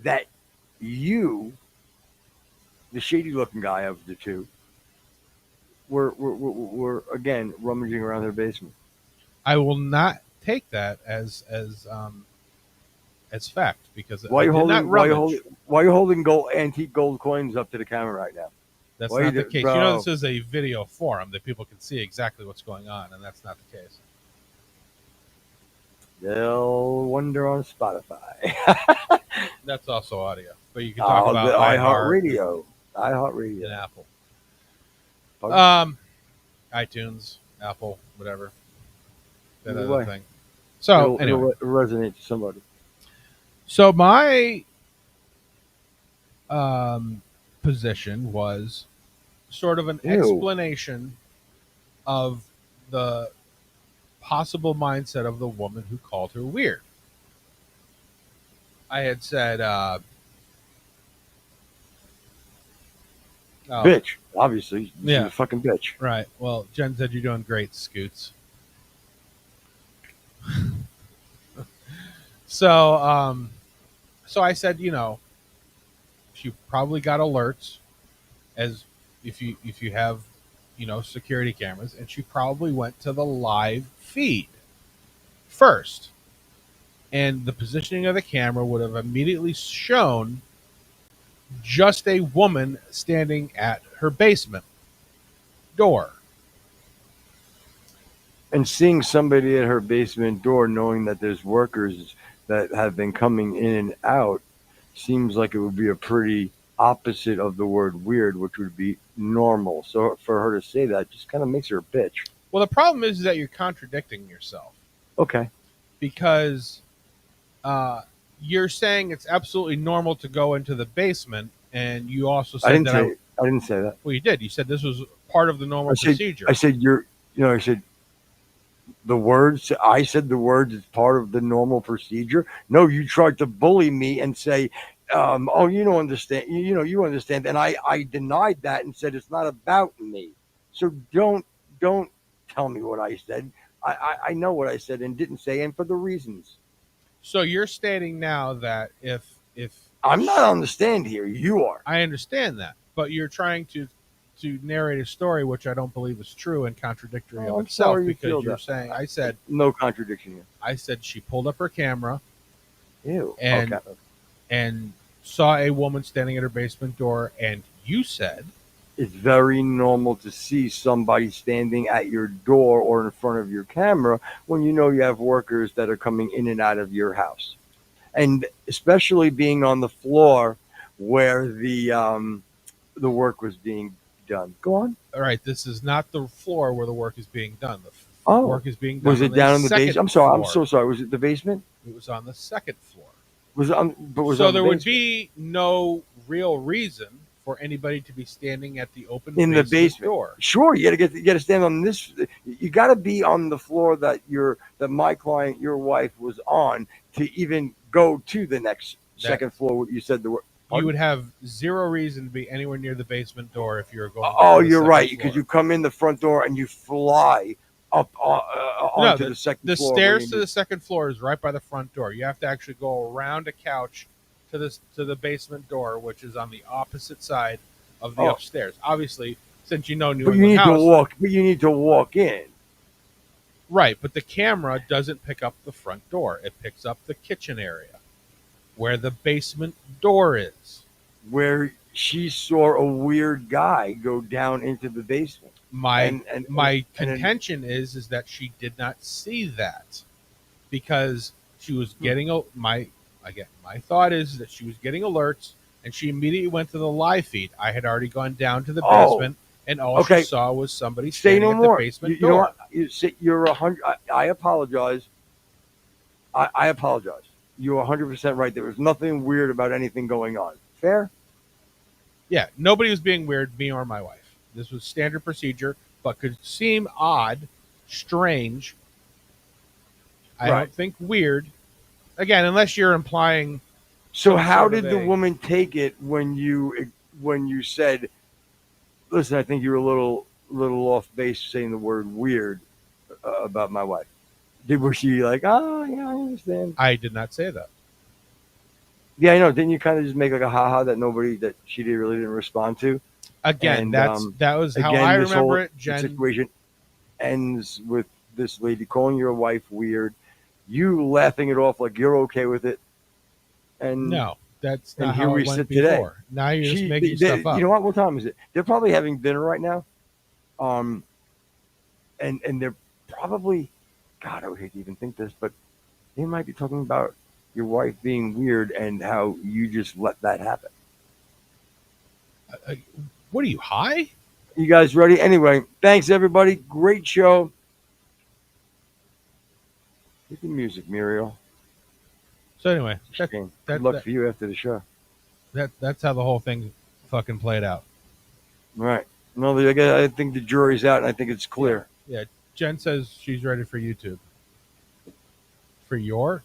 that you, the shady looking guy of the two, were again rummaging around their basement. I will not take that as fact because Why I you did not holding? Why you rummage. holding? Why you holding gold, antique gold coins up to the camera right now? That's Why not you the case. bro? You know, this is a video forum that people can see exactly what's going on, and that's not the case. They'll wonder on Spotify. That's also audio, but you can talk about the iHeart iHeartRadio. and Apple, Pardon? iTunes, Apple, whatever that Either other way. thing. So It'll anyway, resonate to somebody. so my position was sort of an Ew. explanation of the possible mindset of the woman who called her weird. I had said, oh, Bitch, obviously. She's Yeah. a fucking bitch. right. Well, Jen said you're doing great, Scoots. So, so I said, you know, she probably got alerts as if you have, you know, security cameras, and she probably went to the live feed first, and the positioning of the camera would have immediately shown just a woman standing at her basement door. And seeing somebody at her basement door, knowing that there's workers that have been coming in and out, seems like it would be a pretty opposite of the word weird, which would be normal. So for her to say that just kind of makes her a bitch. Well, the problem is that you're contradicting yourself Okay. because you're saying it's absolutely normal to go into the basement, and you also said I didn't that say I didn't say that. well, you did. You said this was part of the normal procedure. I said I said the words. I said the words is part of the normal procedure. No, you tried to bully me and say, "Oh, you don't understand. You understand." And I denied that and said it's not about me. So don't tell me what I said. I know what I said and didn't say, and for the reasons. So you're stating now that if I'm not on the stand here. You are. I understand that, but you're trying to narrate a story which I don't believe is true and contradictory Oh, of I'm itself sorry you because feel you're that. saying I said No contradiction here. she pulled up her camera Ew. And- Okay. and saw a woman standing at her basement door, and you said It's very normal to see somebody standing at your door or in front of your camera when you know you have workers that are coming in and out of your house. And especially being on the floor where the work was being done. Go on. all right, this is not the floor where the work is being done. The Oh. work is being done. Was it on down in the second basement? I'm sorry. I'm floor. so sorry. Was it the basement? It was on the second floor. Was it on, but was it So on the there would basement? be no real reason for anybody to be standing at the open In the basement door. Sure, you got to stand on this. You got to be on the floor that my client, your wife, was on to even go to the next second floor. What you said the word. You would have zero reason to be anywhere near the basement door if you were going. Oh, to the you're second right, floor. because you come in the front door and you fly up onto the second The floor. stairs to the second floor is right by the front door. You have to actually go around a couch to the basement door, which is on the opposite side of the upstairs. Obviously, since you know New But you England need house, to walk. But you need to walk in. right? But the camera doesn't pick up the front door; it picks up the kitchen area, where the basement door is. Where she saw a weird guy go down into the basement. My And contention is that she did not see that because she was getting my thought is that she was getting alerts and she immediately went to the live feed. I had already gone down to the basement and all okay. she saw was somebody Say standing no at more. the basement You know door. what? You're 100. I apologize. I apologize. You're 100% right. There was nothing weird about anything going on. Fair? Yeah, nobody was being weird, me or my wife. This was standard procedure, but could seem odd, strange. I Right. don't think weird. Again, unless you're implying. So some how sort of did the a- woman take it when you said, "Listen, I think you're a little off base saying the word weird about my wife"? Was she like, oh yeah, I understand? I did not say that. Yeah, I know. Didn't you kind of just make like a haha that she really didn't respond to? Again, And that was how again, I this whole remember it. Jen, situation ends with this lady calling your wife weird, you laughing it off like you're okay with it, and no, that's and not here how we it went sit before. today. Now you're just She, making stuff up. you know what time is it? They're probably having dinner right now, and they're probably, God, I would hate to even think this, but they might be talking about your wife being weird and how you just let that happen. What are you, high? You guys ready? Anyway, thanks everybody. Great show. Hit the music, Muriel. So anyway, Good luck for you after the show. That's how the whole thing fucking played out. Right. No, I think the jury's out, and I think it's clear. Yeah. Jen says she's ready for YouTube. For you.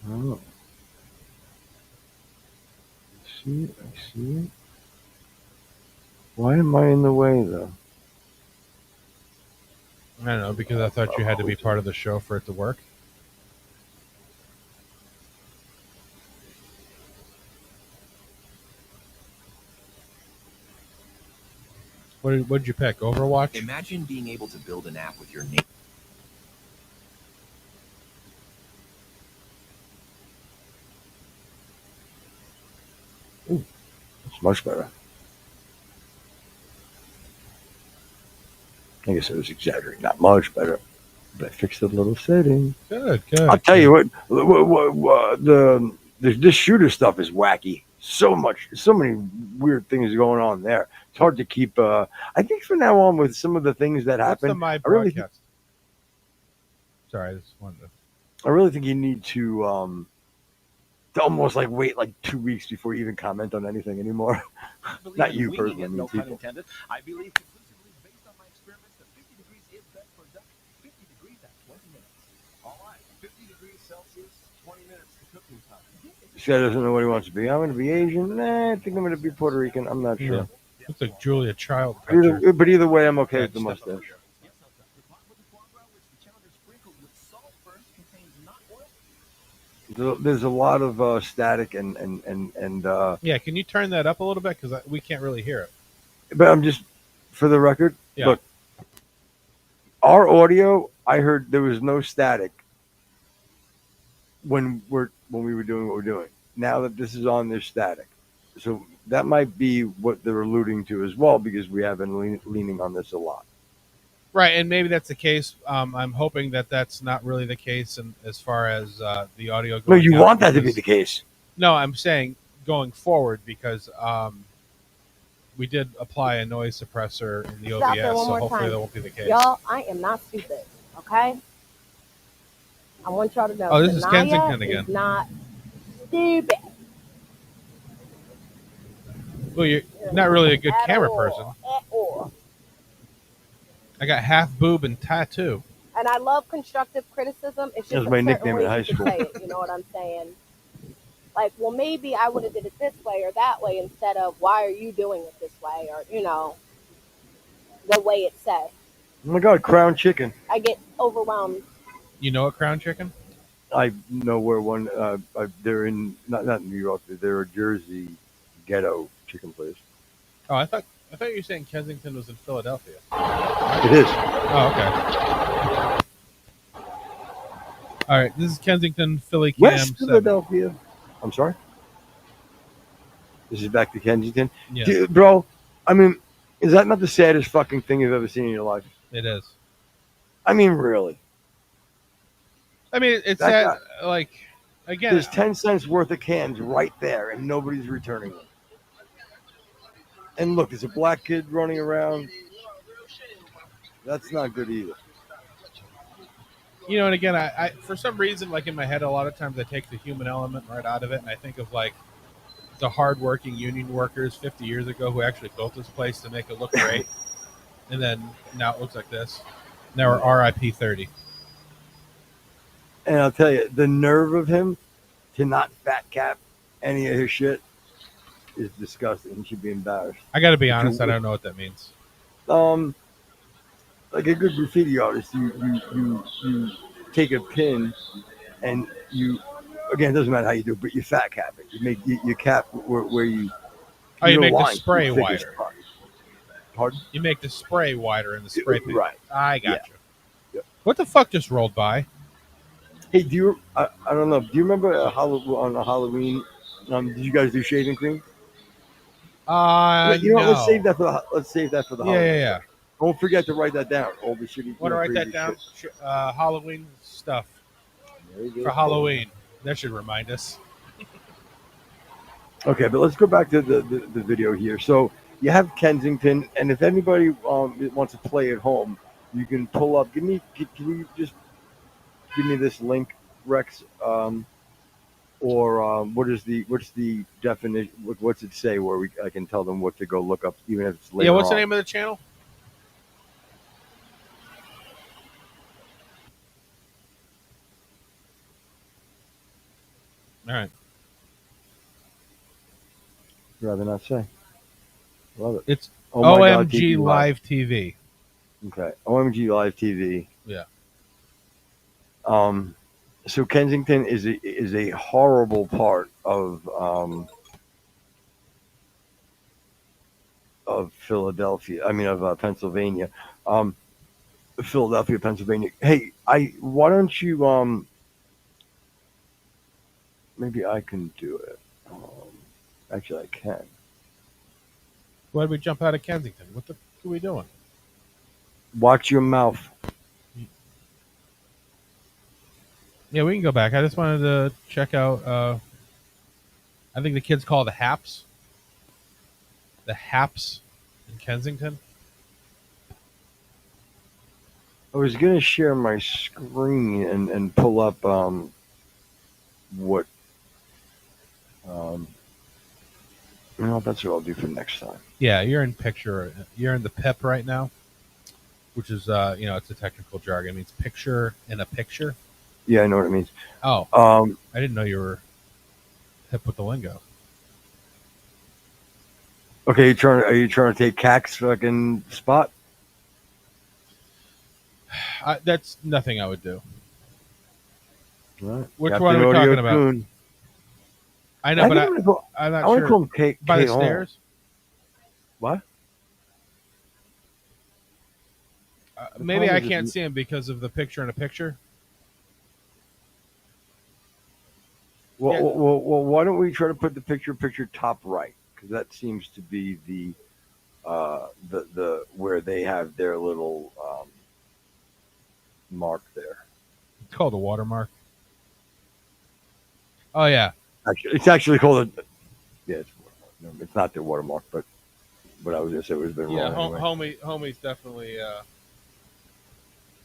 Oh. I see it. Why am I in the way, though? I don't know, because I thought you had to be part of the show for it to work. What did you pick? Overwatch? Imagine being able to build an app with your name. It's much better. I guess I was exaggerating. Not much better, but I fixed a little setting. Good. I'll tell you what. This shooter stuff is wacky. So many weird things going on there. It's hard to keep. I think from now on, with some of the things that What's happen, the My I really, Broadcast? Sorry, I just wanted to. I really think you need to almost like wait like 2 weeks before you even comment on anything anymore. Not you personally, I mean No pun people. intended. I believe conclusively based on my experiments that 50 degrees is best for duck. 50 degrees at 20 minutes. All right, 50 degrees Celsius, 20 minutes to cooking time. This guy doesn't know what he wants to be. I'm going to be Asian. Nah, I think I'm going to be Puerto Rican. I'm not sure. Looks like Julia Child. Picture. But either way, I'm okay with the That's mustache. Yes, the pot with the foie gras, which the chowder sprinkled with salt first, contains not oil. There's a lot of static and Yeah, can you turn that up a little bit because we can't really hear it. but I'm just for the record. Yeah. Look, our audio. I heard there was no static when we were doing what we're doing. Now that this is on, there's static. So that might be what they're alluding to as well, because we have been leaning on this a lot. Right, and maybe that's the case. I'm hoping that that's not really the case, and as far as the audio goes. No, you want that to be the case. No, I'm saying going forward because we did apply a noise suppressor in the Stop there OBS, one so more hopefully time. that won't be the case. Y'all, I am not stupid, okay? I want y'all to know. Oh, this is Sanaya Kensington again. Is not stupid. Well, you're not really a good At camera all, person. At all. I got half boob and tattoo. And I love constructive criticism. It's That was just my a certain nickname way in high you can school. say it. You know what I'm saying? Like, well, maybe I would have did it this way or that way instead of why are you doing it this way, or the way it's said. Oh my God, Crown Chicken. I get overwhelmed. You know a Crown Chicken? I know where one. They're in not New York. They're a Jersey ghetto chicken place. Oh, I thought you were saying Kensington was in Philadelphia. It is. Oh, okay. All right, this is Kensington, Philly Cam West 7. Philadelphia. I'm sorry. This is back to Kensington. Yeah, Dude, bro, I mean, is that not the saddest fucking thing you've ever seen in your life? it is. I mean, really. I mean, it's That that, like, again, There's 10 cents worth of cans right there, and nobody's returning them. And look, there's a black kid running around. That's not good either. and again, I for some reason, like in my head, a lot of times I take the human element right out of it, and I think of like the hardworking union workers 50 years ago who actually built this place to make it look great, and then now it looks like this. Now we're RIP 30. And I'll tell you, the nerve of him to not fat cap any of his shit. is disgusting. You should be embarrassed. I got to be If you honest. I would- don't know what that means. Like a good graffiti artist, you take a pin and you again it doesn't matter how you do it, but you fat cap it. You cap where you. Oh, you know, make the lines spray the thickest wider. part. Pardon? You make the spray wider in the spray paint. Right. I got you. Yeah. What the fuck just rolled by? Hey, do you? I don't know. Do you remember on a Halloween? Did you guys do shaving cream? You know what? No. Let's save that for the Yeah, Halloween. yeah, yeah. Don't forget to write that down. All the shitty. Want to write that crazy down? shit. Halloween stuff There you go. for Halloween. That should remind us. Okay, but let's go back to the video here. So you have Kensington, and if anybody wants to play at home, you can pull up. Can you just give me this link, Rex? Or what's the definition? What's it say where I can tell them what to go look up, even if it's later Yeah, what's on? the name of the channel? All right. Rather not say. Love it. It's Oh my God, OMG TV Live TV. Okay, OMG Live TV. Yeah. So Kensington is a horrible part of Philadelphia. I mean of Pennsylvania. Philadelphia, Pennsylvania. Hey, why don't you maybe I can do it. Actually, I can. Why did we jump out of Kensington? What the fuck are we doing? Watch your mouth. Yeah, we can go back. I just wanted to check out. I think the kids call it the Haps. The Haps in Kensington. I was gonna share my screen and pull up what that's what I'll do for next time. Yeah, you're in picture. You're in the PIP right now, which is it's a technical jargon. It means picture in a picture. Yeah, I know what it means. Oh, Um, I didn't know you were hip with the lingo. okay, are you trying to take Cac's fucking spot? That's nothing I would do. All right. Which Captain one are we Audio talking about? Coon. I know, but I want I'm not to call sure. him K. By the K. Hall. stairs? What? Maybe problem I is can't if see him because of the picture in a picture. Well, Yeah. well, why don't we try to put the picture top right? Because that seems to be the where they have their little mark there. It's called a watermark. Oh, yeah. Actually, it's actually called a. Yeah, it's watermark. No, it's not their watermark, but I was gonna say it was been Yeah, wrong anyway. homie's definitely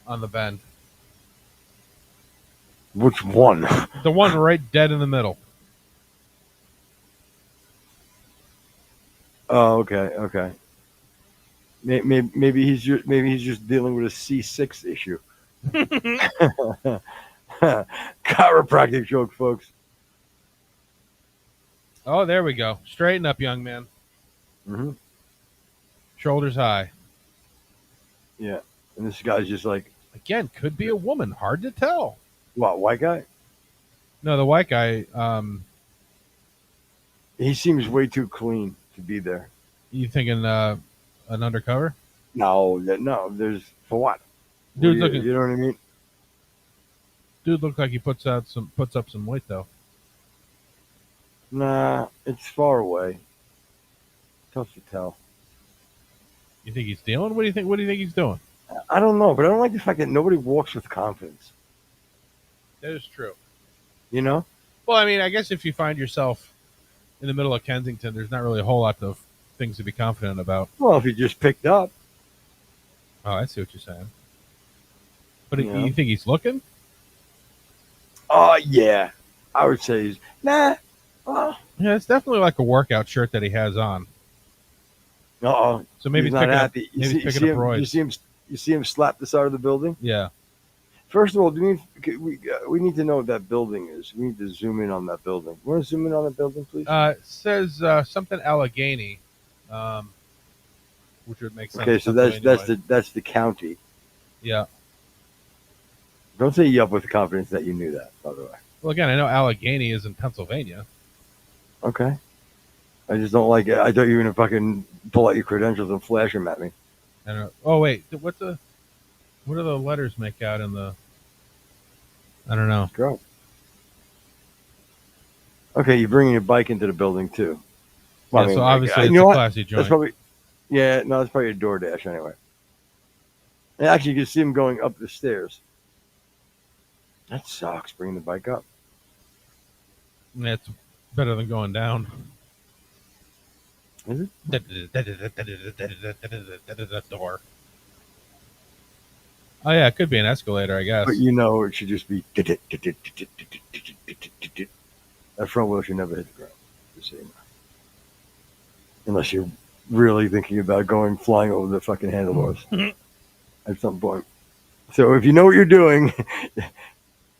on the bend. Which one? The one right dead in the middle. Oh, okay. Maybe he's just dealing with a C6 issue. Chiropractic joke, folks. Oh, there we go. Straighten up, young man. Hmm. Shoulders high. Yeah, and this guy's just like, Again, could be a woman. Hard to tell. what, white guy? No, the white guy. He seems way too clean to be there. You thinking an undercover? No, there's for what? Dude, you, looking. you know what I mean? Dude, looks like he puts up some weight though. Nah, it's far away. Tough to tell. You think he's dealing? What do you think? What do you think he's doing? I don't know, but I don't like the fact that nobody walks with confidence. That is true. You know? Well, I mean, I guess if you find yourself in the middle of Kensington, there's not really a whole lot of things to be confident about. Well, if you just picked up. Oh, I see what you're saying. But Yeah. you think he's looking? Oh, yeah. I would say he's, nah. Well, Yeah, it's definitely like a workout shirt that he has on. uh-oh. So maybe he's he's not picking up. happy. Maybe he's picking up him, roids. you see him slap the side of the building? Yeah. First of all, we need to know what that building is. We need to zoom in on that building. You want to zoom in on that building, please? It says something Allegheny, which would make sense. Okay, so that's the county. Yeah. Don't say yup with confidence that you knew that, by the way. Well, again, I know Allegheny is in Pennsylvania. Okay. I just don't like it. I thought you were gonna fucking pull out your credentials and flash them at me. I don't know. Oh wait, what do the letters make out in the? I don't know. Go. Okay, you're bringing your bike into the building too. Well, Yeah, so obviously you it's know a what? classy joint. That's probably, yeah, no, that's probably a DoorDash anyway. And actually, you can see him going up the stairs. That sucks, bringing the bike up. Yeah, it's better than going down. Is it? Door. Oh yeah, it could be an escalator, I guess. But you know, it should just be. That front wheel should never hit the ground. Just so you know. Unless you're really thinking about going flying over the fucking handlebars at some point. So if you know what you're doing,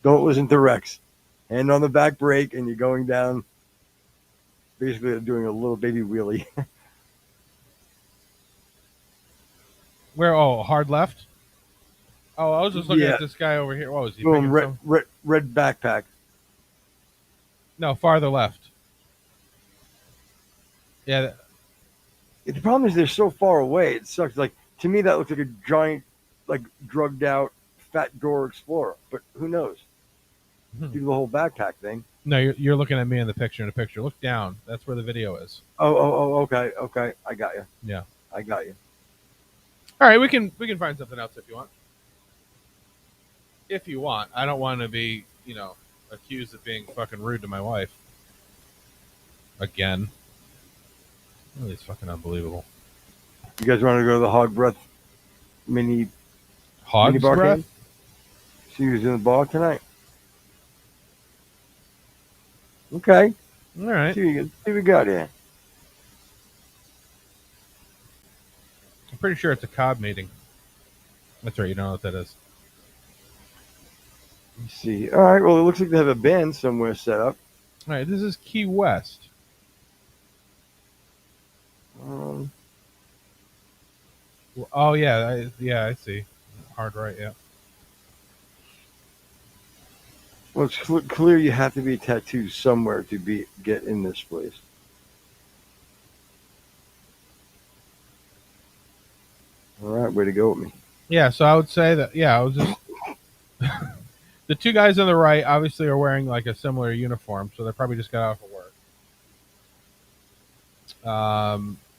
don't listen to Rex. Hand on the back brake, and you're going down. Basically, doing a little baby wheelie. Where? Oh, hard left. Oh, I was just looking Yeah. at this guy over here. What was he? Boom, picking red backpack. No, farther left. Yeah. The problem is they're so far away. It sucks. Like, to me, that looks like a giant, like, drugged out fat door Explorer. But who knows? Do the whole backpack thing. No, you're looking at me in the picture. Look down. That's where the video is. Oh, okay. I got you. Yeah. I got you. All right, we can find something else if you want. If you want, I don't want to be, accused of being fucking rude to my wife. Again. Really, it's fucking unbelievable. You guys want to go to the Hog Breath mini Hog's bar breath? game? See who's in the bar tonight. Okay. All right. See what we got here. I'm pretty sure it's a COB meeting. That's right. You don't know what that is. Let's see. All right. Well, it looks like they have a band somewhere set up. All right. This is Key West. Oh yeah, I see. Hard right, yeah. Well, it's clear you have to be tattooed somewhere to get in this place. All right, way to go with me. Yeah, so I would say that. Yeah, I was just the two guys on the right obviously are wearing like a similar uniform, so they probably just got out of work.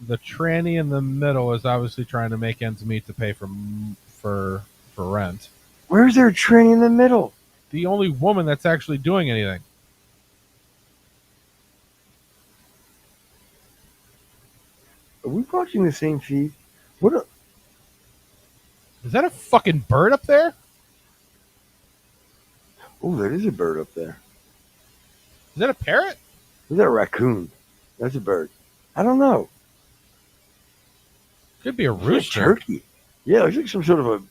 The tranny in the middle is obviously trying to make ends meet to pay for rent. Where's there a tranny in the middle? The only woman that's actually doing anything. Are we watching the same feed? Is that a fucking bird up there? Oh, there is a bird up there. Is that a parrot? Is that a raccoon? That's a bird. I don't know. Could be a It's like rooster. turkey. Yeah, it's like some sort of a.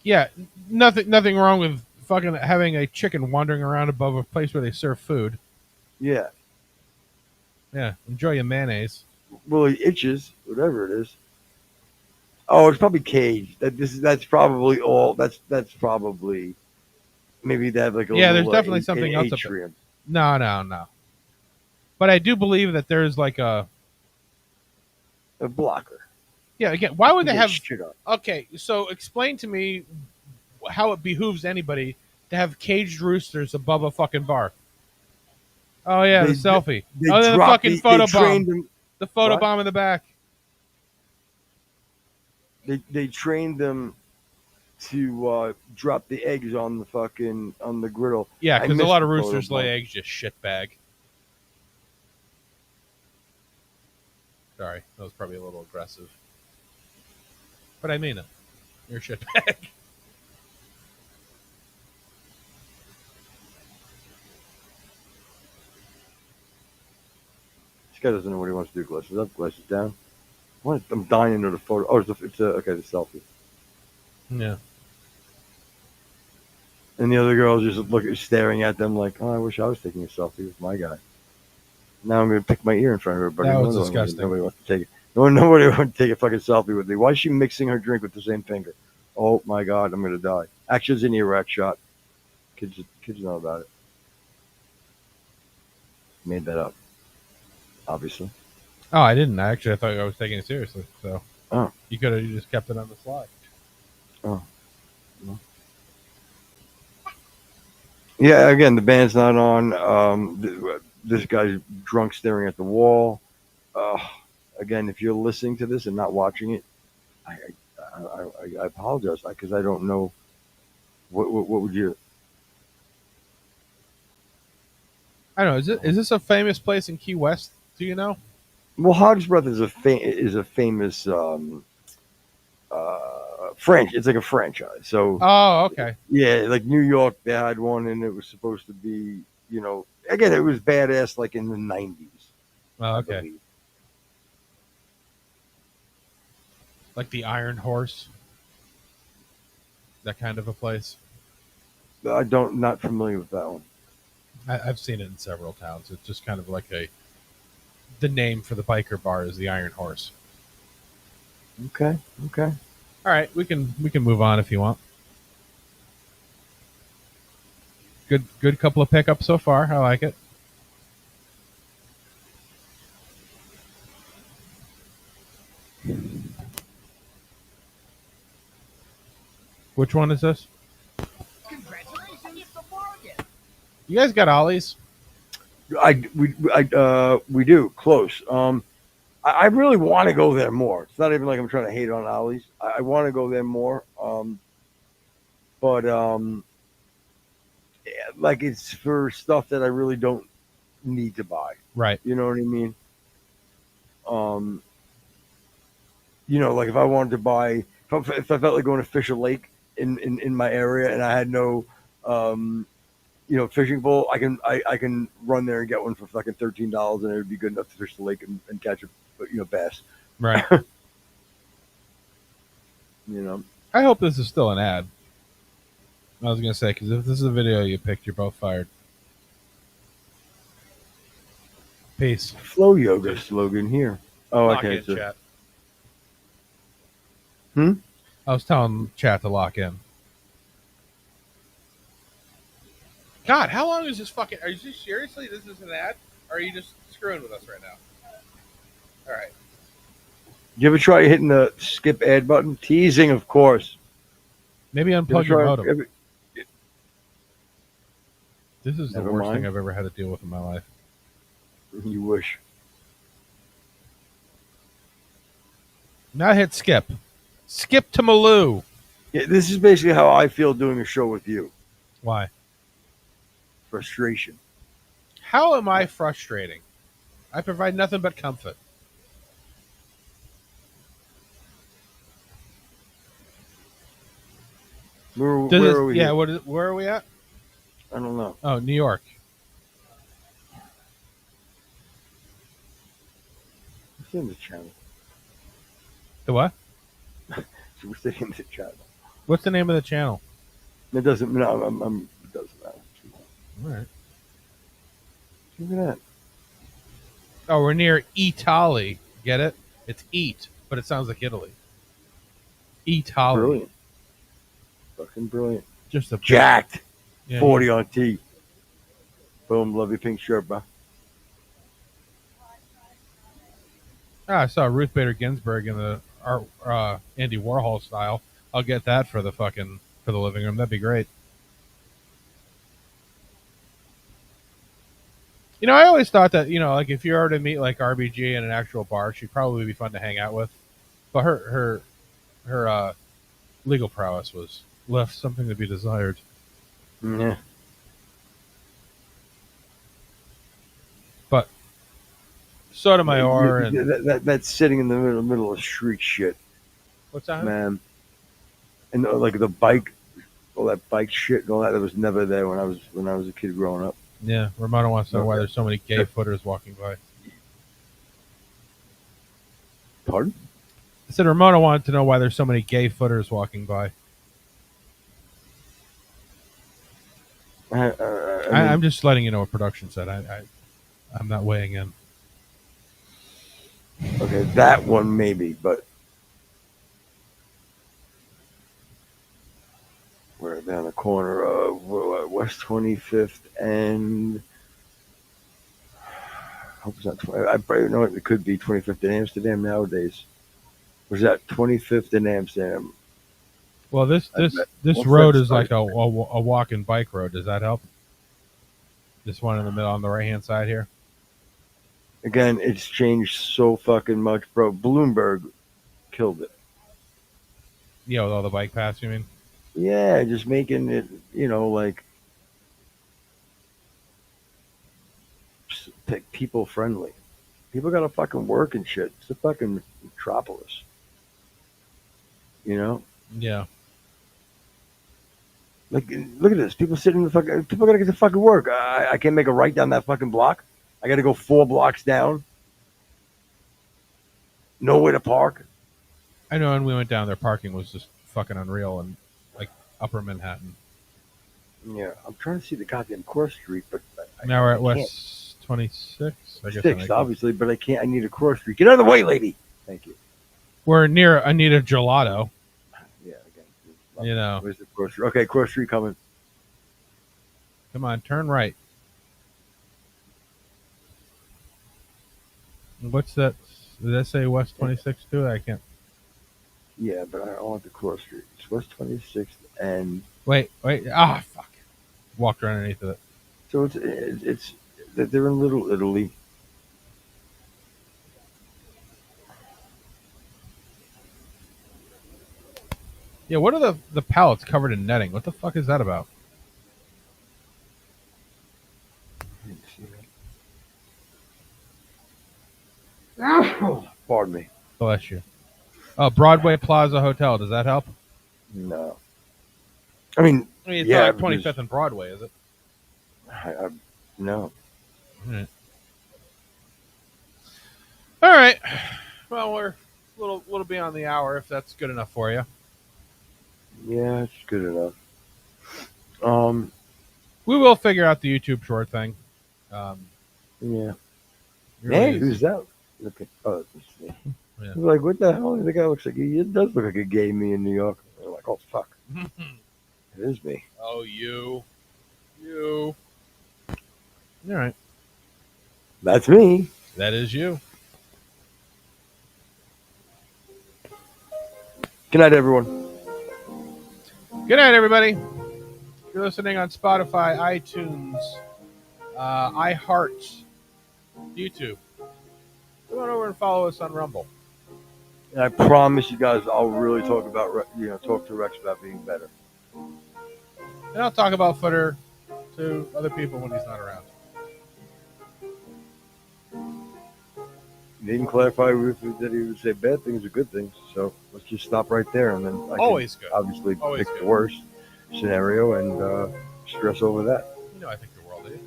Yeah, nothing wrong with fucking having a chicken wandering around above a place where they serve food. Yeah. Yeah, enjoy your mayonnaise. Well, he itches, whatever it is. Oh, it's probably caged. That's probably all. That's probably. Maybe they have like a Yeah, little, there's definitely something else up there. atrium. No. But I do believe that there's like a. A blocker. Yeah, again, why would they Get have. shit on. Okay, so explain to me how it behooves anybody to have caged roosters above a fucking bar. Oh, yeah, the They- selfie. They Oh, then the dropped fucking photo they trained bomb. them. The photo What? bomb in the back. They trained them to drop the eggs on the griddle. Yeah, I because a missed lot of the photo roosters lay bomb. eggs, you shitbag. Sorry, that was probably a little aggressive. But I mean it. You're a shitbag. This guy doesn't know what he wants to do. Glasses up, glasses down. I'm dying into the photo. Oh, it's the selfie. Yeah. And the other girl just staring at them like, oh, I wish I was taking a selfie with my guy. Now I'm going to pick my ear in front of everybody. That was No one- disgusting. Nobody wants to take it. Nobody wants to take a fucking selfie with me. Why is she mixing her drink with the same finger? Oh my God, I'm going to die. Actually, it's an earwax shot. Kids know about it. Made that up, obviously. Oh, I didn't. Actually, I thought I was taking it seriously. So Oh. you could have just kept it on the slide. Yeah, again, the band's not on. This guy's drunk staring at the wall. Again, if you're listening to this and not watching it, I apologize because I don't know what would you. I don't know. Is this a famous place in Key West? Do you know? Well, Hog's Breath is a famous French. It's like a franchise. So Oh, okay. yeah, like New York, they had one, and it was supposed to be, again, it was badass, like in the '90s. Oh, I okay. believe. Like the Iron Horse. That kind of a place. Not familiar with that one. I've seen it in several towns. It's just kind of like the name for the biker bar is the Iron Horse. Okay. All right, we can move on if you want. Good couple of pickups so far. I like it. Which one is this? Congratulations, the bargain. You guys got ollies? We do close. I really want to go there more. It's not even like I'm trying to hate on Ollie's. I want to go there more. But like it's for stuff that I really don't need to buy. Right. You know what I mean? Like if I wanted to buy, if I felt like going to Fisher Lake in my area and I had no, fishing pole, I can run there and get one for fucking $13 and it would be good enough to fish the lake and catch a bass. Right. I hope this is still an ad. I was gonna say because if this is a video you picked, you're both fired. Peace. Flow yoga slogan here. Oh, Lock okay. in, So, chat. Hmm? I was telling chat to lock in. God, how long is this fucking? Are you seriously? This is an ad? Or are you just screwing with us right now? All right. you ever try hitting the skip ad button? Teasing, of course. Maybe You ever unplug your try- modem. ever- This is the Never worst mind. thing I've ever had to deal with in my life. You wish. Now hit skip. Skip to Maloo. Yeah, this is basically how I feel doing a show with you. Why? Frustration. How am I frustrating? I provide nothing but comfort. Where are we? Yeah, here? where are we at? I don't know. Oh, New York. It's in the channel. The what? So we're sitting in the channel. What's the name of the channel? It doesn't. No, it doesn't matter. All right. Look at that. Oh, we're near Italy. Get it? It's eat, but it sounds like Italy. Italy. Brilliant. Fucking brilliant. Just a Jacked. Yeah, 40 on T. Boom. Love your pink shirt, bro. I saw Ruth Bader Ginsburg in the Andy Warhol style. I'll get that for the living room. That'd be great. I always thought that like if you were to meet like RBG in an actual bar, she'd probably be fun to hang out with. But her legal prowess was left something to be desired. Yeah. But Sotomayor and That's sitting in the middle of street shit, what's that? man. And like the bike, all that bike shit and all that was never there when I was a kid growing up. Yeah, Ramona wants to know why there's so many gay footers walking by. Pardon? I said Ramona wanted to know why there's so many gay footers walking by. I'm just letting you know what production said. I'm not weighing in. Okay, that one maybe, but we're down the corner of West 25th and I hope it's not 20. I probably know it could be 25th in Amsterdam nowadays. Was that 25th in Amsterdam? Well, this What's road that is like starting? a walk and bike road. Does that help? This one in the middle on the right hand side here. Again, it's changed so fucking much, bro. Bloomberg killed it. Yeah, with all the bike paths, you mean? Yeah, just making it, like people friendly. People gotta fucking work and shit. It's a fucking metropolis. You know? Yeah. Like, look at this. People sitting in the fucking. People gotta get to fucking work. I can't make a right down that fucking block. I gotta go 4 blocks down. Nowhere to park. I know when we went down there, parking was just fucking unreal in like upper Manhattan. Yeah, I'm trying to see the goddamn cross street, but Now we're at I can't. West 26. I guess that 6, makes obviously, but I can't. I need a cross street. Get out of the way, lady. Thank you. We're near Anita Gelato. Yeah, again. You know. Where's the cross street? Okay, cross street coming. Come on, turn right. What's that? Did that say West 26 too? I can't. Yeah, but I want the cross street. It's West 26th, and Wait. Ah, fuck. Walked right underneath of it. so it's they're in Little Italy. Yeah, what are the pallets covered in netting? What the fuck is that about? Pardon me. Bless you. Oh, Broadway Plaza Hotel. Does that help? No. I mean, I mean, it's yeah, not like 25th because and Broadway, is it? no. All right. Well, we're a little beyond the hour, if that's good enough for you. Yeah, it's good enough. We will figure out the YouTube short thing. Yeah. Really Hey, easy. who's that? Look at, oh, it's me. Yeah. He's like, what the hell? The guy looks like it does look like a gay me in New York. They're like, oh fuck, it is me. Oh, you. All right. That's me. That is you. Good night, everyone. Good night, everybody. If you're listening on Spotify, iTunes, iHeart, YouTube, come on over and follow us on Rumble. And I promise you guys, I'll really talk to Rex about being better. And I'll talk about footer to other people when he's not around. He didn't clarify that he would say bad things or good things. So let's just stop right there, and then I Always can good. obviously Always pick good. the worst scenario and stress over that. You know, I think the world is.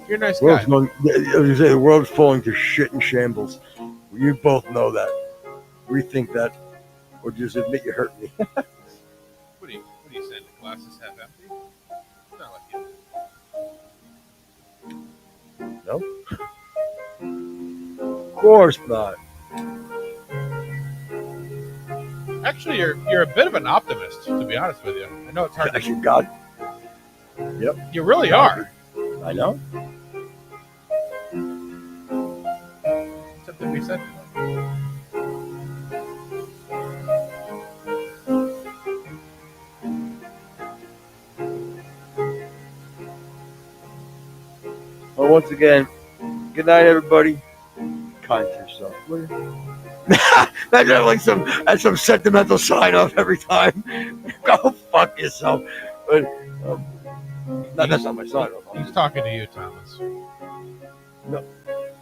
You're a nice World's guy. going, I was gonna say, the world's falling to shit and shambles. You both know that. We think that, or just admit you hurt me. What are you saying? The glass is half empty? It's not like you. No? Of course not. Actually, you're a bit of an optimist, to be honest with you. I know it's hard to. Actually, God, You really are. I know. Something we said. Well, once again, good night, everybody. Kind to yourself. That's like some sentimental sign off every time. Go fuck yourself. But no, that's not my sign off. He's talking to you, Thomas.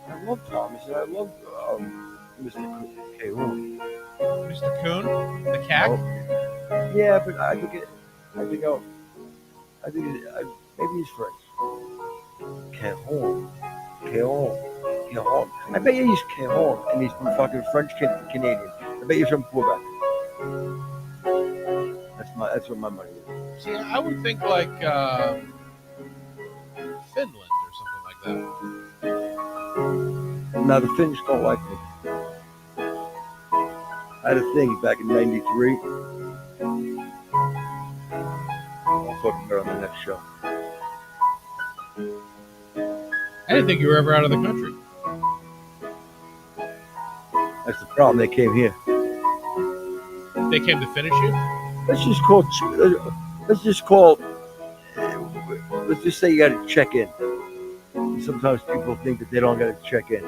I love Thomas and I love Mr. K. Roon. Mr. Coon? The cat? Yeah, but maybe he's French. Cajon. I bet you he's Cajon and he's from fucking French Canadian. I bet you're from Quebec. That's what my money is. See, I would think like Finland or something like that. Now the Finns don't like me. I had a thing back in '93. I'll talk about it on the next show. I didn't think you were ever out of the country. That's the problem. They came here. They came to finish you. Let's just call. Let's just call. Let's just say you got to check in. Sometimes people think that they don't got to check in.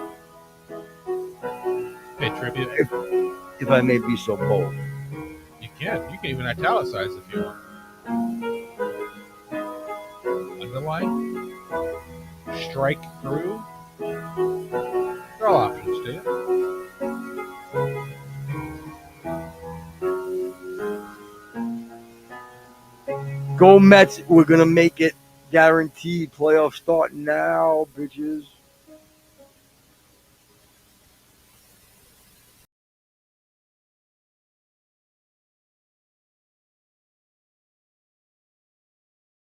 Pay tribute. If I may be so bold. You can. You can even italicize if you want. Underline. Strike through. They're all options to you. Go Mets. We're going to make it. Guaranteed. Playoff start now, bitches.